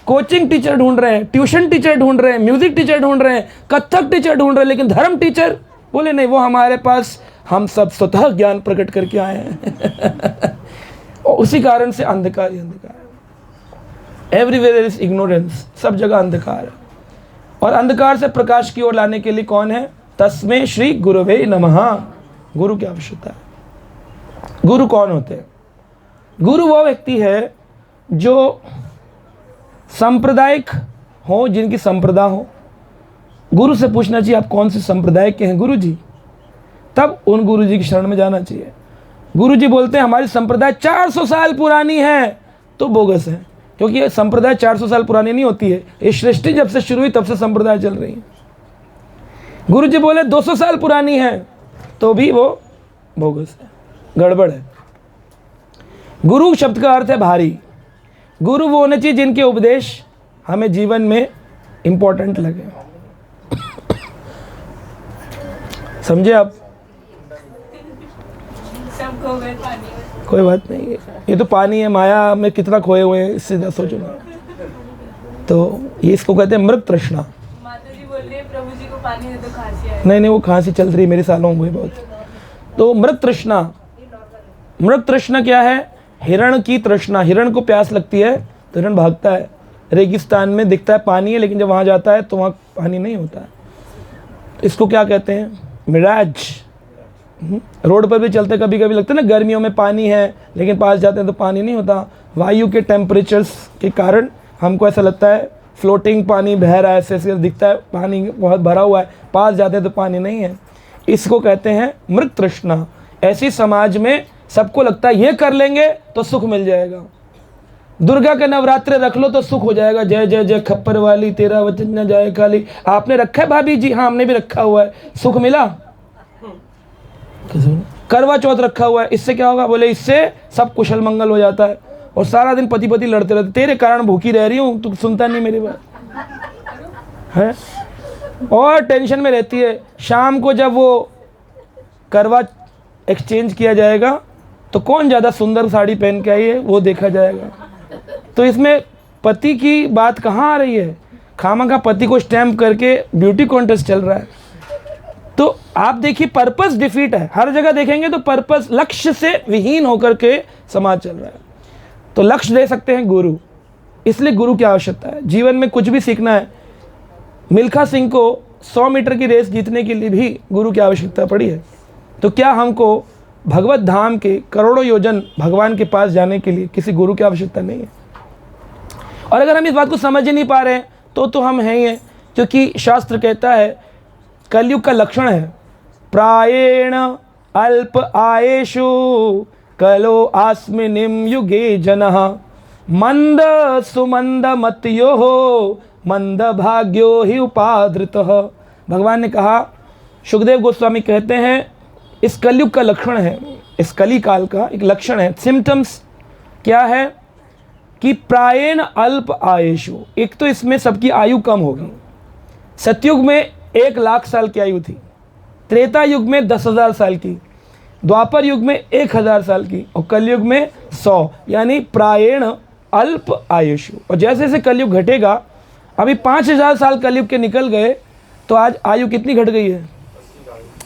S1: कोचिंग टीचर ढूंढ रहे हैं, ट्यूशन टीचर ढूंढ रहे हैं, म्यूजिक टीचर ढूंढ रहे हैं, कथक टीचर ढूंढ रहे हैं, लेकिन धर्म टीचर बोले नहीं, वो हमारे पास, हम सब स्वतः ज्ञान प्रकट करके आए हैं। और उसी कारण से अंधकार ही अंधकार है। एवरीवेयर इज इग्नोरेंस, सब जगह अंधकार है। और अंधकार से प्रकाश की ओर लाने के लिए कौन है? तस्मै श्री गुरुवे नमः। गुरु की आवश्यकता है। गुरु कौन होते हैं? गुरु वो व्यक्ति है जो सांप्रदायिक हो, जिनकी संप्रदा हो। गुरु से पूछना चाहिए आप कौन से संप्रदाय के हैं गुरु जी, तब उन गुरु जी की शरण में जाना चाहिए। गुरु जी बोलते हैं हमारी संप्रदाय 400 साल पुरानी है, तो बोगस है, क्योंकि ये संप्रदाय 400 साल पुरानी नहीं होती है। ये सृष्टि जब से शुरू हुई तब से संप्रदाय चल रही है। गुरु जी बोले 200 साल पुरानी है, तो भी वो बोगस है, गड़बड़ है। गुरु शब्द का अर्थ है भारी। गुरु वो होने चाहिए जिनके उपदेश हमें जीवन में इंपॉर्टेंट लगे। समझे आप? सब खो गए पानी में। कोई बात नहीं है, ये तो पानी है, माया में कितना खोए हुए हैं, इससे ज़्यादा सोचो ना। तो ये इसको कहते हैं मृग तृष्णा।
S2: माता जी बोल रही है प्रभु जी को पानी दे दो, खांसी है।
S1: नहीं, वो खांसी चल रही मेरे सालों में बहुत। तो मृग तृष्णा, मृग तृष्णा क्या है? हिरण की तृष्णा। हिरण को प्यास लगती है तो हिरण भागता है। रेगिस्तान में दिखता है पानी है, लेकिन जब वहाँ जाता है तो वहाँ पानी नहीं होता है। इसको क्या कहते हैं? मिराज। रोड पर भी चलते कभी कभी लगता है ना गर्मियों में पानी है, लेकिन पास जाते हैं तो पानी नहीं होता। वायु के टेम्परेचर्स के कारण हमको ऐसा लगता है फ्लोटिंग पानी बह रहा है, ऐसे दिखता है पानी बहुत भरा हुआ है, पास जाते हैं तो पानी नहीं है। इसको कहते हैं मृग तृष्णा। ऐसी समाज में सबको लगता है ये कर लेंगे तो सुख मिल जाएगा। दुर्गा के नवरात्रे रख लो तो सुख हो जाएगा। जय जय जय खप्पर वाली, तेरा वचन न जाए खाली। आपने रखा है भाभी जी? हाँ, हमने भी रखा हुआ है। सुख मिला? करवा चौथ रखा हुआ है, इससे क्या होगा? बोले इससे सब कुशल मंगल हो जाता है। और सारा दिन पति पति लड़ते रहते, तेरे कारण भूखी रह रही हूँ, तू सुनता नहीं मेरी बात है। और टेंशन में रहती है। शाम को जब वो करवा एक्सचेंज किया जाएगा तो कौन ज़्यादा सुंदर साड़ी पहन के आई है वो देखा जाएगा। तो इसमें पति की बात कहाँ आ रही है? खामखा पति को स्टैम्प करके ब्यूटी कॉन्टेस्ट चल रहा है। तो आप देखिए पर्पस डिफीट है। हर जगह देखेंगे तो पर्पस, लक्ष्य से विहीन होकर के समाज चल रहा है। तो लक्ष्य दे सकते हैं गुरु। इसलिए गुरु की आवश्यकता है। जीवन में कुछ भी सीखना है, मिल्खा सिंह को 100 मीटर की रेस जीतने के लिए भी गुरु की आवश्यकता पड़ी है। तो क्या हमको भगवत धाम के करोड़ों योजन भगवान के पास जाने के लिए किसी गुरु की आवश्यकता नहीं है? और अगर हम इस बात को समझ ही नहीं पा रहे हैं तो हम हैं ही हैं। क्योंकि शास्त्र कहता है, कलयुग का लक्षण है, प्रायेण अल्प आयेषु कलो आस्मिनिम युगे जनः मंद सुमंद मतयो मंद भाग्यो ही उपादृतः। भगवान ने कहा, सुखदेव गोस्वामी कहते हैं इस कलयुग का लक्षण है, इस कली काल का एक लक्षण है, सिम्टम्स क्या है कि प्रायेण अल्प आयेषु। एक तो इसमें सबकी आयु कम होगी, सतयुग में 1,00,000 साल की आयु थी, त्रेता युग में 10,000 साल की, द्वापर युग में 1,000 साल की और कलयुग में 100, यानी प्रायेण अल्प आयुषु। और जैसे जैसे कलयुग घटेगा, अभी 5,000 साल कलयुग के निकल गए तो आज आयु कितनी घट गई है?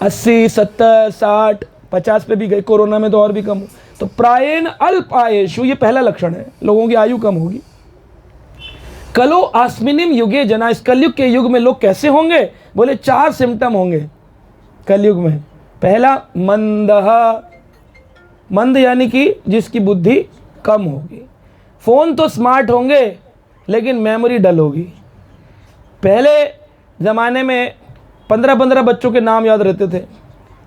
S1: 80, 70, 60, 50 पे भी गए, कोरोना में तो और भी कम हो। तो प्रायेण अल्प आयुषु, ये पहला लक्षण है, लोगों की आयु कम होगी। कलो अस्मिनिम युगे जना, इस कलयुग के युग में लोग कैसे होंगे? बोले 4 सिम्टम होंगे कलयुग में। पहला मंदः, मंद यानी कि जिसकी बुद्धि कम होगी। फ़ोन तो स्मार्ट होंगे लेकिन मेमोरी डल होगी। पहले ज़माने में 15-15 बच्चों के नाम याद रहते थे,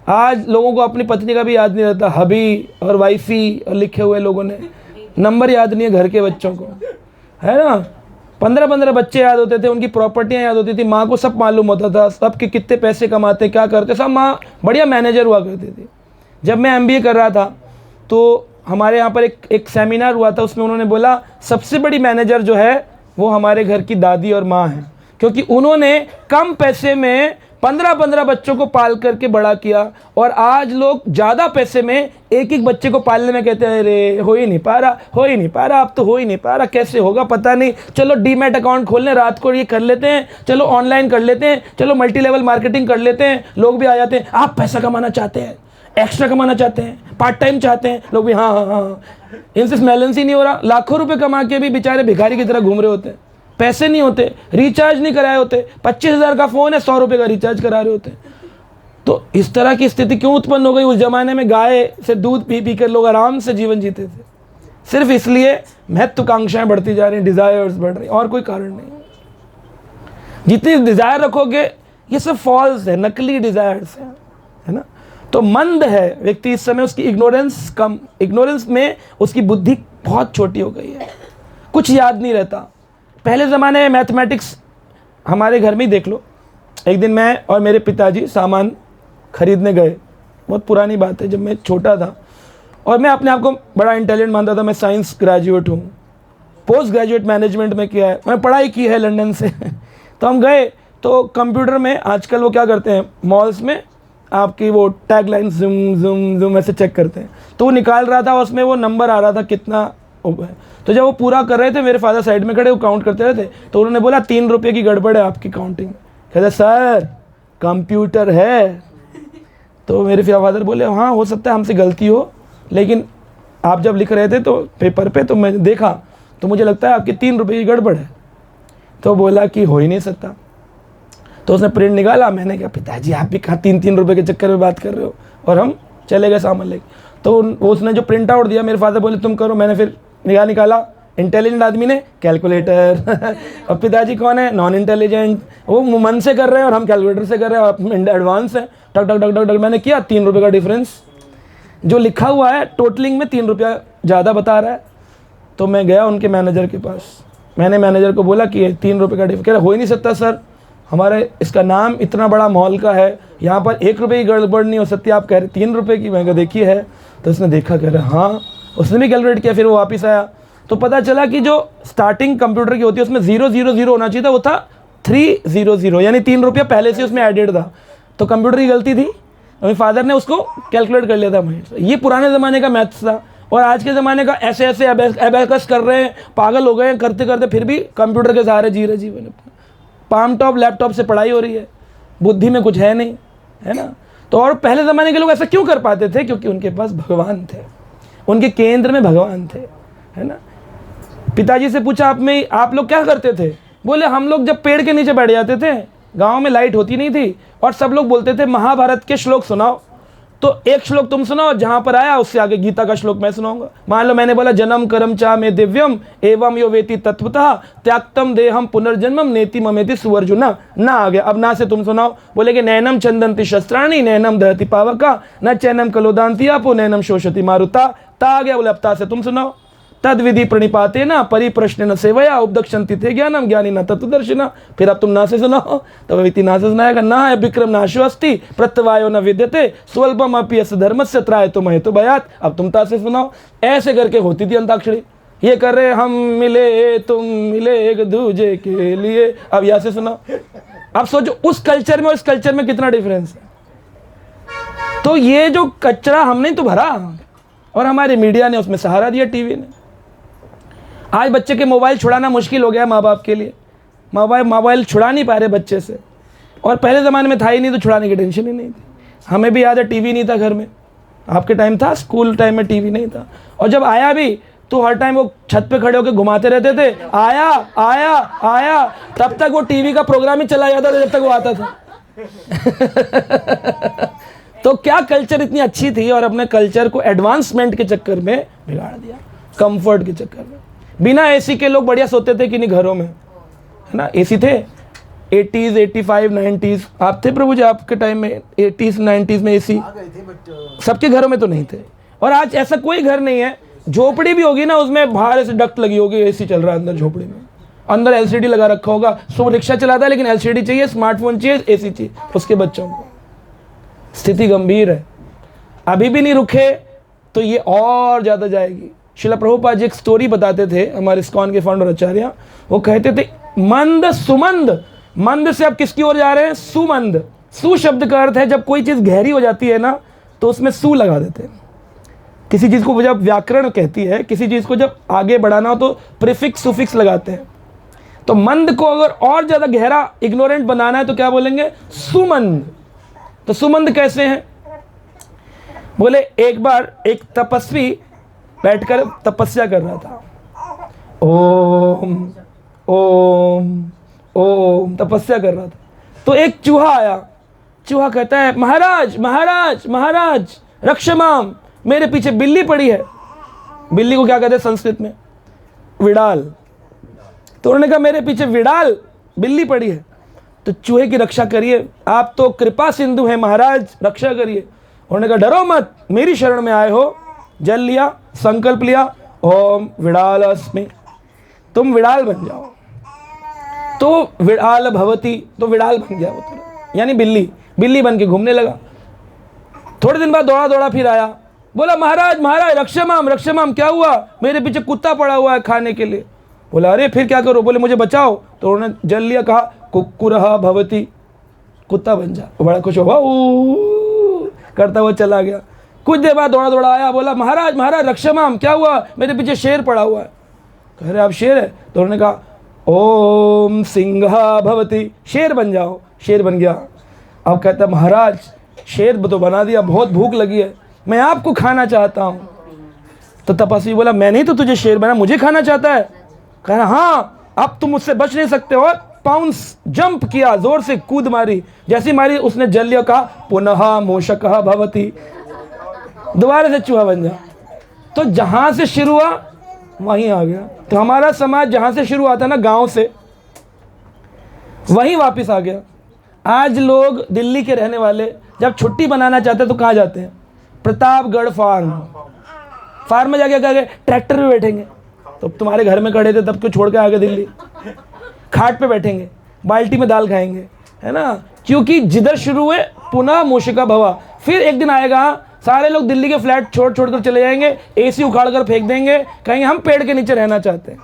S1: आज लोगों को अपनी पत्नी का भी याद नहीं रहता, हबी और वाइफी और लिखे हुए लोगों ने, नंबर याद नहीं है घर के बच्चों को, है ना। 15-15 बच्चे याद होते थे, उनकी प्रॉपर्टियां याद होती थी, माँ को सब मालूम होता था, सब के कितने पैसे कमाते, क्या करते, सब माँ बढ़िया मैनेजर हुआ करती थी। जब मैं MBA कर रहा था तो हमारे यहाँ पर एक सेमिनार हुआ था, उसमें उन्होंने बोला सबसे बड़ी मैनेजर जो है वो हमारे घर की दादी और माँ है, क्योंकि उन्होंने कम पैसे में 15-15 बच्चों को पाल करके बड़ा किया। और आज लोग ज़्यादा पैसे में एक एक बच्चे को पालने में कहते हैं अरे हो ही नहीं पा रहा, अब तो हो ही नहीं पा रहा, कैसे होगा पता नहीं, चलो डीमैट अकाउंट खोल लें, रात को ये कर लेते हैं, चलो ऑनलाइन कर लेते हैं, चलो मल्टी लेवल मार्केटिंग कर लेते हैं। लोग भी आ जाते हैं, आप पैसा कमाना चाहते हैं, एक्स्ट्रा कमाना चाहते हैं, पार्ट टाइम चाहते हैं, लोग भी हाँ हाँ हाँ। इनसे बैलेंस ही नहीं हो रहा, लाखों रुपए कमा के भी बेचारे भिखारी की तरह घूम रहे होते हैं, पैसे नहीं होते, रिचार्ज नहीं कराए होते, 25,000 का फ़ोन है, 100 रुपये का रिचार्ज करा रहे होते हैं। तो इस तरह की स्थिति क्यों उत्पन्न हो गई? उस ज़माने में गाय से दूध पी पी कर लोग आराम से जीवन जीते थे, सिर्फ इसलिए महत्वाकांक्षाएं बढ़ती जा रही, डिज़ायर्स बढ़ रही, और कोई कारण नहीं। जितनी डिज़ायर रखोगे ये सब फॉल्स है, नकली डिज़ायर्स है ना। तो मंद है व्यक्ति इस समय, उसकी इग्नोरेंस में उसकी बुद्धि बहुत छोटी हो गई है, कुछ याद नहीं रहता। पहले ज़माने में मैथमेटिक्स, हमारे घर में ही देख लो, एक दिन मैं और मेरे पिताजी सामान खरीदने गए, बहुत पुरानी बात है, जब मैं छोटा था, और मैं अपने आप को बड़ा इंटेलिजेंट मानता था, मैं साइंस ग्रेजुएट हूँ, पोस्ट ग्रेजुएट मैनेजमेंट में किया है, मैं पढ़ाई की है लंदन से। तो हम गए तो कंप्यूटर में आजकल वो क्या करते हैं, मॉल्स में आपकी वो tag line zoom zoom zoom ऐसे चेक करते हैं, तो वो निकाल रहा था, उसमें वो नंबर आ रहा था कितना है। तो जब वो पूरा कर रहे थे, मेरे फादर साइड में खड़े, वो काउंट करते रहे थे, तो उन्होंने बोला 3 रुपये की गड़बड़ है आपकी काउंटिंग। कहते सर कंप्यूटर है। तो मेरे फादर बोले हाँ हो सकता है हमसे गलती हो, लेकिन आप जब लिख रहे थे तो पेपर पे, तो मैंने देखा तो मुझे लगता है आपकी 3 रुपये की गड़बड़ है। तो बोला कि हो ही नहीं सकता। तो उसने प्रिंट निकाला, मैंने कहा पिताजी आप भी कहाँ 3-3 रुपये के चक्कर में बात कर रहे हो, और हम चले गए सामान लेके। तो उसने जो प्रिंट आउट दिया, मेरे फादर बोले तुम करो, मैंने फिर निकाला, इंटेलिजेंट आदमी ने कैलकुलेटर और पिताजी कौन है, नॉन इंटेलिजेंट, वो मन से कर रहे हैं और हम कैलकुलेटर से कर रहे हैं, एडवांस है, टक टक टक टक टक मैंने किया, 3 रुपये का डिफरेंस जो लिखा हुआ है टोटलिंग में 3 रुपया ज़्यादा बता रहा है। तो मैं गया उनके मैनेजर के पास, मैंने मैनेजर को बोला कि 3 रुपये का डिफरेंस, कह रहा हो ही नहीं सकता सर, हमारे इसका नाम इतना बड़ा मॉल का है, यहाँ पर 1 रुपये की गड़बड़ नहीं हो सकती, आप कह रहे 3 रुपये की। मैं देखी है। तो उसने देखा, कह रहा हाँ, उसने भी कैलकुलेट किया, फिर वो वापस आया तो पता चला कि जो स्टार्टिंग कंप्यूटर की होती है उसमें 000 होना चाहिए था, वो था 300, यानी 3 रुपया पहले से उसमें एडेड था। तो कंप्यूटर की गलती थी, मेरे फादर ने उसको कैलकुलेट कर लिया था। ये पुराने ज़माने का मैथ्स था, और आज के ज़माने का ऐसे ऐसे अबैकस कर रहे हैं, पागल हो गए हैं करते करते, फिर भी कंप्यूटर के सहारे जी रहे जीवन अपना। पाम टॉप लैपटॉप से पढ़ाई हो रही है, बुद्धि में कुछ है नहीं, है ना। तो और पहले ज़माने के लोग ऐसा क्यों कर पाते थे? क्योंकि उनके पास भगवान थे, उनके केंद्र में भगवान थे, है ना। पिताजी से पूछा आप लोग क्या करते थे? बोले हम लोग जब पेड़ के नीचे बैठ जाते थे, गांव में लाइट होती नहीं थी, और सब लोग बोलते थे महाभारत के श्लोक सुनाओ, तो एक श्लोक तुम सुनाओ, जहां पर आया उससे आगे गीता का श्लोक मैं सुनाऊंगा। मान लो मैंने बोला जन्म कर्म चा में दिव्यम एवं यो वेति तत्वतः त्याक्तम देहम पुनर्जन्मम नेति ममेति सुवर्जुना, ना आ गया, अब ना से तुम सुनाओ। बोले कि नैनम चंदंति शस्त्राणी नैनम दहति पावका न चैनम कलोदांति आपो नैनम शोषति मारुता, ता आ गया। बोले अब ता से तुम सुनाओ। तद विधि प्रणिपाते न परिप्रश्न न सेवया उपदक्षन्ति थे ज्ञानम ज्ञानी न तत्वदर्शिना, फिर अब तुम ना से सुनाओ। तो व्यक्ति ना से सुनाएगा, ना है विक्रम नाशो अस्ति प्रत्यवायो न विद्यते स्वल्पम अपि अस्य धर्मस्य त्रायतो महेतो भयात्, अब तुम ता से सुनाओ। ऐसे करके होती थी अंताक्षरी। ये कर रहे हम मिले तुम मिले एक दूजे के लिए, अब यहाँ से सुनाओ। अब सोचो उस कल्चर में और इस कल्चर में कितना डिफरेंस है। तो ये जो कचरा हमने तो भरा और हमारे मीडिया ने उसमें सहारा दिया, टीवी ने। आज बच्चे के मोबाइल छुड़ाना मुश्किल हो गया माँ बाप के लिए। मोबाइल छुड़ा नहीं पा रहे बच्चे से, और पहले ज़माने में था ही नहीं तो छुड़ाने की टेंशन ही नहीं थी। हमें भी याद है टीवी नहीं था घर में, आपके टाइम था, स्कूल टाइम में टीवी नहीं था, और जब आया भी तो हर टाइम वो छत पे खड़े होकर घुमाते रहते थे, आया आया आया, तब तक वो टीवी का प्रोग्राम ही चला जाता था जब तक वो आता था। तो क्या कल्चर इतनी अच्छी थी, और अपने कल्चर को एडवांसमेंट के चक्कर में बिगाड़ दिया, कंफर्ट के चक्कर में। बिना एसी के लोग बढ़िया सोते थे कि नहीं घरों में, है ना। एसी थे 80s 85 90s, आप थे प्रभु जी आपके टाइम में 80s 90s में एसी सबके घरों में तो नहीं थे। और आज ऐसा कोई घर नहीं है, झोपड़ी भी होगी ना उसमें बाहर ऐसे डक्ट लगी होगी, एसी चल रहा है अंदर झोपड़ी में, अंदर एलसीडी लगा रखा होगा। सो रिक्शा चलाता है लेकिन एलसीडी चाहिए, स्मार्टफोन चाहिए, एसी चाहिए उसके बच्चों को। स्थिति गंभीर है, अभी भी नहीं रुके तो ये और ज़्यादा जाएगी। श्रील प्रभुपाद जी एक स्टोरी बताते थे, हमारे इस्कॉन के फाउंडर आचार्य, वो कहते थे मंद सुमंद, मंद से आप किसकी ओर जा रहे हैं, सुमंद। सु शब्द का अर्थ है जब कोई चीज़ गहरी हो जाती है ना तो उसमें सु लगा देते हैं। किसी चीज़ को जब व्याकरण कहती है, किसी चीज़ को जब आगे बढ़ाना हो तो प्रीफिक्स सुफिक्स लगाते हैं। तो मंद को अगर और ज़्यादा गहरा इग्नोरेंट बनाना है तो क्या बोलेंगे, सुमंद। तो सुमंद कैसे हैं, बोले एक बार एक तपस्वी बैठकर तपस्या कर रहा था, ओम ओम ओम तपस्या कर रहा था। तो एक चूहा आया, चूहा कहता है महाराज महाराज महाराज रक्षमाम, मेरे पीछे बिल्ली पड़ी है। बिल्ली को क्या कहते हैं संस्कृत में, विडाल। तो उन्होंने कहा मेरे पीछे विडाल बिल्ली पड़ी है, तो चूहे की रक्षा करिए, आप तो कृपा सिंधु हैं महाराज, रक्षा करिए। उन्होंने कहा डरो मत, मेरी शरण में आए हो। जल लिया, संकल्प लिया, ओम विडाल अस्मि, तुम विडाल बन जाओ। तो विडाल भवती, तो विडाल बन गया वो, यानी बिल्ली, बिल्ली बन के घूमने लगा। थोड़े दिन बाद दौड़ा दौड़ा फिर आया, बोला महाराज महाराज रक्षमाम रक्षमाम, क्या हुआ, मेरे पीछे कुत्ता पड़ा हुआ है खाने के लिए। बोला अरे फिर क्या करो, बोले मुझे बचाओ। तो उन्होंने जल लिया, कहा कुक्कुरहा भवती, कुत्ता बन जा। बड़ा खुश हुआ, करता हुआ चला गया। कुछ देर बाद दौड़ा दौड़ा आया, बोला महाराज महाराज रक्षमाम, क्या हुआ, मेरे पीछे शेर पड़ा हुआ है। कह रहे आप शेर है, तो उन्होंने कहा ओम सिंहा भवती, शेर बन जाओ। शेर बन गया। अब कहता महाराज शेर तो बना दिया, बहुत भूख लगी है, मैं आपको खाना चाहता हूँ। तो तपस्वी बोला मैं नहीं तो तुझे शेर बना, मुझे खाना चाहता है। कह रहा हाँ, अब तुम मुझसे बच नहीं सकते। और पाउंस जंप किया, जोर से कूद मारी, जैसी मारी उसने जल लिया, कहा पुनः मूषकः भवती, दोबारा से चूहा बन जा। तो जहाँ से शुरू हुआ वहीं आ गया। तो हमारा समाज जहाँ से शुरू हुआ था ना, गांव से, वहीं वापस आ गया। आज लोग दिल्ली के रहने वाले जब छुट्टी बनाना चाहते हैं तो कहाँ जाते हैं, प्रतापगढ़ फार्म। फार्म में जाके क्या ट्रैक्टर पे बैठेंगे, तो तुम्हारे घर में खड़े थे तब क्यों छोड़ के आ गए दिल्ली, खाट पे बैठेंगे, बाल्टी में दाल खाएंगे, है ना। क्योंकि जिधर शुरू हुए पुनः मूषिका भवा, फिर एक दिन आएगा सारे लोग दिल्ली के फ्लैट छोड़ छोड़ कर चले जाएंगे, एसी उखाड़ कर फेंक देंगे, कहीं हम पेड़ के नीचे रहना चाहते हैं,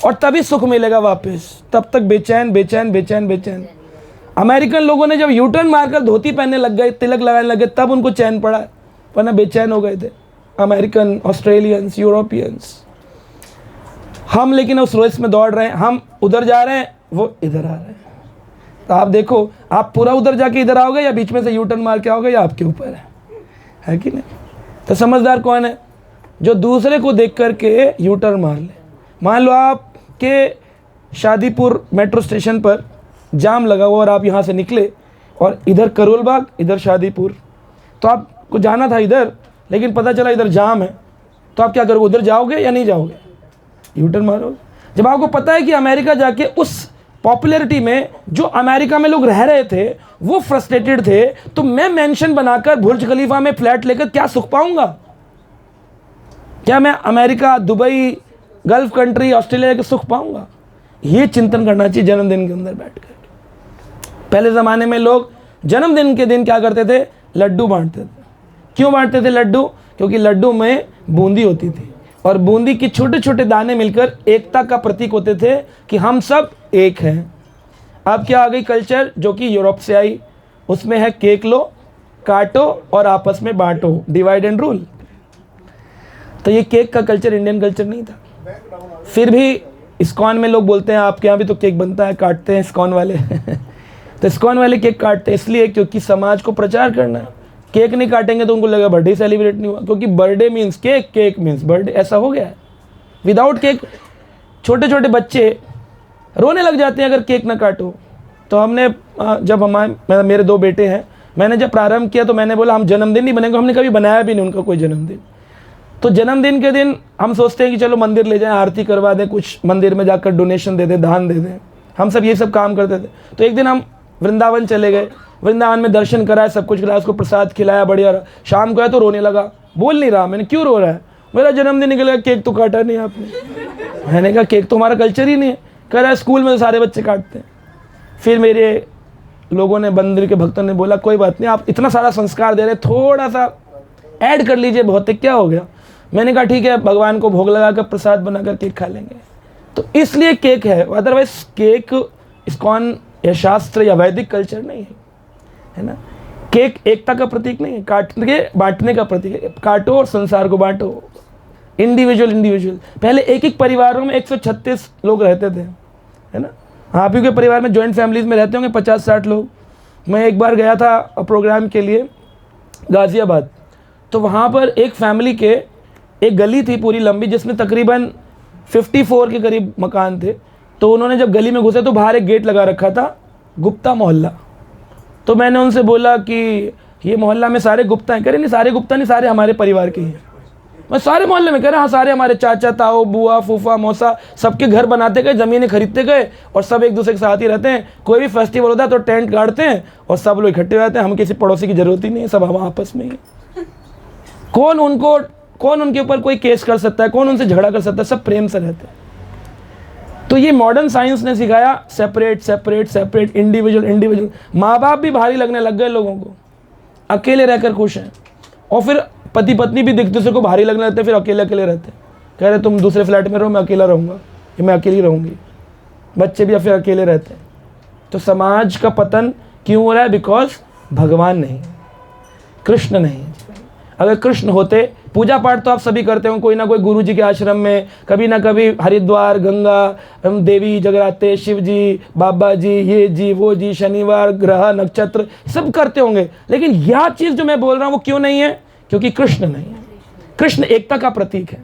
S1: और तभी सुख मिलेगा वापस। तब तक बेचैन बेचैन बेचैन बेचैन। अमेरिकन लोगों ने जब यूटर्न मारकर धोती पहनने लग गए, तिलक लगाने लगे, तब उनको चैन पड़ा, वरना बेचैन हो गए थे अमेरिकन, ऑस्ट्रेलियंस, यूरोपियंस। हम लेकिन उस रेस में दौड़ रहे हैं, हम उधर जा रहे हैं, वो इधर आ रहे हैं। तो आप देखो, आप पूरा उधर जाके इधर आओगे या बीच में से यूटर्न मार के आओगे, या आपके ऊपर है कि नहीं। तो समझदार कौन है, जो दूसरे को देख करके यूटर्न मार ले। मान लो आपके शादीपुर मेट्रो स्टेशन पर जाम लगा हुआ और आप यहाँ से निकले और इधर करोल बाग, इधर शादीपुर, तो आपको जाना था इधर, लेकिन पता चला इधर जाम है, तो आप क्या करोगे, उधर जाओगे या नहीं जाओगे, यूटर्न मारोगे। जब आपको पता है कि अमेरिका जाके उस पॉपुलैरिटी में जो अमेरिका में लोग रह रहे थे वो फ्रस्ट्रेटेड थे, तो मैं मेंशन बनाकर बुर्ज खलीफा में फ्लैट लेकर क्या सुख पाऊंगा, क्या मैं America, Dubai, gulf country, Australia के सुख पाऊंगा। ये चिंतन करना चाहिए जन्मदिन के अंदर बैठ कर। पहले ज़माने में लोग जन्मदिन के दिन क्या करते थे, लड्डू बांटते थे। क्यों बांटते थे लड्डू, क्योंकि लड्डू में बूंदी होती थी, और बूंदी के छोटे छोटे दाने मिलकर एकता का प्रतीक होते थे कि हम सब एक हैं। अब क्या आ गई कल्चर जो कि यूरोप से आई, उसमें है केक लो, काटो और आपस में बांटो, डिवाइड एंड रूल। तो ये केक का कल्चर इंडियन कल्चर नहीं था। फिर भी इस्कॉन में लोग बोलते हैं आपके यहाँ भी तो केक बनता है, काटते हैं इस्कॉन वाले तो इस्कॉन वाले केक काटते हैं इसलिए क्योंकि समाज को प्रचार करना है। केक नहीं काटेंगे तो उनको लगेगा बर्थडे सेलिब्रेट नहीं हुआ, क्योंकि birthday means cake, cake means birthday, ऐसा हो गया है। विदाउट केक छोटे छोटे बच्चे रोने लग जाते हैं अगर केक ना काटो। तो हमने जब मेरे 2 बेटे हैं, मैंने जब प्रारंभ किया तो मैंने बोला हम जन्मदिन नहीं बनेंगे, हमने कभी बनाया भी नहीं उनका कोई जन्मदिन। तो जन्मदिन के दिन हम सोचते हैं कि चलो मंदिर ले जाएं, आरती करवा दें, कुछ मंदिर में जाकर डोनेशन दे दें, दान दे दें, हम सब ये सब काम करते थे। तो एक दिन हम वृंदावन चले गए, वृंदावन में दर्शन कराया, सब कुछ कराया, उसको प्रसाद खिलाया, बढ़िया। शाम को आया तो रोने लगा, बोल नहीं रहा। मैंने क्यों रो रहा है? मेरा जन्मदिन निकल गया, केक तो काटा नहीं आपने। मैंने कहा केक तो हमारा कल्चर ही नहीं है। कह रहा है स्कूल में तो सारे बच्चे काटते हैं। फिर मेरे लोगों ने, मंदिर के भक्तों ने बोला कोई बात नहीं, आप इतना सारा संस्कार दे रहे, थोड़ा सा ऐड कर लीजिए, भौतिक क्या हो गया। मैंने कहा ठीक है, भगवान को भोग लगाकर प्रसाद बनाकर केक खा लेंगे। तो इसलिए केक है, अदरवाइज केक इस्कॉन या शास्त्र या वैदिक कल्चर नहीं है ना। केक एकता का प्रतीक नहीं है, काटने बांटने का प्रतीक है। काटो और संसार को बांटो, इंडिविजुअल। पहले एक एक परिवारों में 136 लोग रहते थे, है ना। आप ही के परिवार में जॉइंट फैमिलीज में रहते होंगे 50-60 लोग। मैं एक बार गया था प्रोग्राम के लिए गाज़ियाबाद, तो वहाँ पर एक फैमिली के एक गली थी पूरी लंबी, जिसमें तकरीबन 54 के करीब मकान थे। तो उन्होंने जब गली में घुसे तो बाहर एक गेट लगा रखा था, गुप्ता मोहल्ला। तो मैंने उनसे बोला कि ये मोहल्ला में सारे गुप्ता हैं? कह रहे नहीं, सारे गुप्ता नहीं, सारे हमारे परिवार के हैं। मैं सारे मोहल्ले में? कह रहे हाँ, सारे हमारे चाचा, ताऊ, बुआ, फूफा, मौसा, सबके घर बनाते गए, ज़मीनें खरीदते गए और सब एक दूसरे के साथ ही रहते हैं। कोई भी फेस्टिवल होता है तो टेंट गाड़ते हैं और सब लोग इकट्ठे हो जाते हैं। हम किसी पड़ोसी की ज़रूरत ही नहीं है, सब हम आपस में ही। कौन उनके ऊपर कोई केस कर सकता है, कौन उनसे झगड़ा कर सकता है? सब प्रेम से रहते हैं। तो ये मॉडर्न साइंस ने सिखाया सेपरेट, इंडिविजुअल। माँ बाप भी भारी लगने लग गए लोगों को, अकेले रहकर खुश हैं। और फिर पति पत्नी भी एक दूसरे को भारी लगने लगते हैं, फिर अकेले रहते हैं। कह रहे तुम दूसरे फ्लैट में रहो, मैं अकेला रहूँगा, या मैं अकेली रहूँगी। बच्चे भी फिर अकेले रहते हैं। तो समाज का पतन क्यों हो रहा है? बिकॉज भगवान नहीं, कृष्ण नहीं। अगर कृष्ण होते, पूजा पाठ तो आप सभी करते हो, कोई ना कोई गुरु जी के आश्रम में, कभी ना कभी हरिद्वार, गंगा, देवी जगराते, शिव जी, बाबा जी, ये जी, वो जी, शनिवार, ग्रह, नक्षत्र, सब करते होंगे। लेकिन यह चीज़ जो मैं बोल रहा हूँ वो क्यों नहीं है? क्योंकि कृष्ण नहीं है। कृष्ण एकता का प्रतीक है।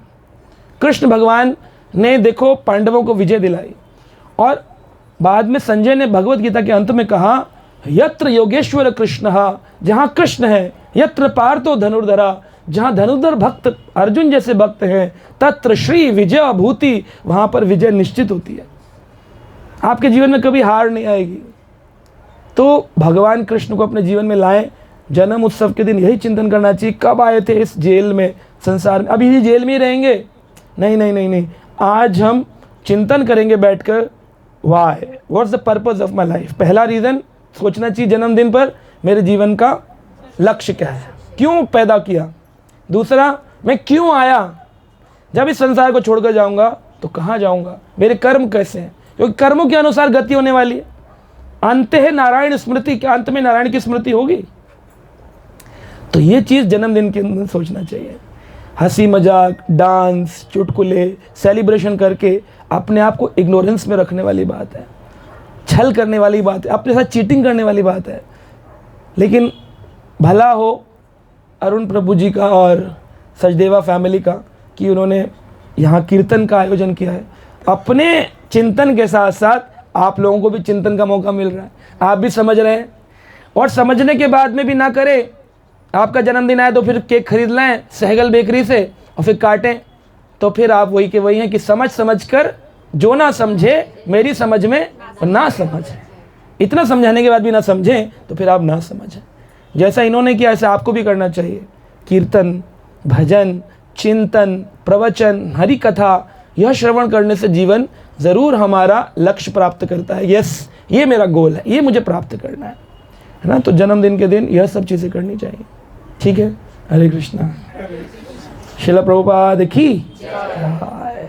S1: कृष्ण भगवान ने देखो पांडवों को विजय दिलाई, और बाद में संजय ने भगवत गीता के अंत में कहा यत्र योगेश्वर कृष्ण, जहाँ कृष्ण है, यत्र पार्थो धनुर्धरा, जहाँ धनुर्धर भक्त अर्जुन जैसे भक्त हैं, तत्र श्री विजय भूति, वहाँ पर विजय निश्चित होती है। आपके जीवन में कभी हार नहीं आएगी। तो भगवान कृष्ण को अपने जीवन में लाएं। जन्म उत्सव के दिन यही चिंतन करना चाहिए, कब आए थे इस जेल में, संसार में, अभी जेल में ही रहेंगे? नहीं। आज हम चिंतन करेंगे बैठकर, why, what's the purpose of my life. पहला रीज़न सोचना चाहिए जन्मदिन पर, मेरे जीवन का लक्ष्य क्या है, क्यों पैदा किया। दूसरा, मैं क्यों आया, जब इस संसार को छोड़कर जाऊंगा तो कहाँ जाऊंगा, मेरे कर्म कैसे हैं, क्योंकि कर्मों के अनुसार गति होने वाली है। अंत है नारायण स्मृति, क्या अंत में नारायण की स्मृति होगी? तो ये चीज़ जन्मदिन के अंदर सोचना चाहिए। हंसी मजाक, डांस, चुटकुले, सेलिब्रेशन करके अपने आप को इग्नोरेंस में रखने वाली बात है, छल करने वाली बात है, अपने साथ चीटिंग करने वाली बात है। लेकिन भला हो अरुण प्रभु जी का और सचदेवा फैमिली का कि उन्होंने यहाँ कीर्तन का आयोजन किया है। अपने चिंतन के साथ साथ आप लोगों को भी चिंतन का मौका मिल रहा है, आप भी समझ रहे हैं। और समझने के बाद में भी ना करें, आपका जन्मदिन आए तो फिर केक खरीद लाएं सहगल बेकरी से और फिर काटें, तो फिर आप वही के वही हैं कि समझ कर जो ना समझे मेरी समझ में ना समझे। इतना समझाने के बाद भी ना समझें तो फिर आप ना समझें। जैसा इन्होंने किया ऐसा आपको भी करना चाहिए। कीर्तन, भजन, चिंतन, प्रवचन, हरि कथा, यह श्रवण करने से जीवन ज़रूर हमारा लक्ष्य प्राप्त करता है। यस, ये मेरा गोल है, ये मुझे प्राप्त करना है ना। तो जन्मदिन के दिन यह सब चीज़ें करनी चाहिए। ठीक है, हरे कृष्णा। शिला प्रभुपाद की जय।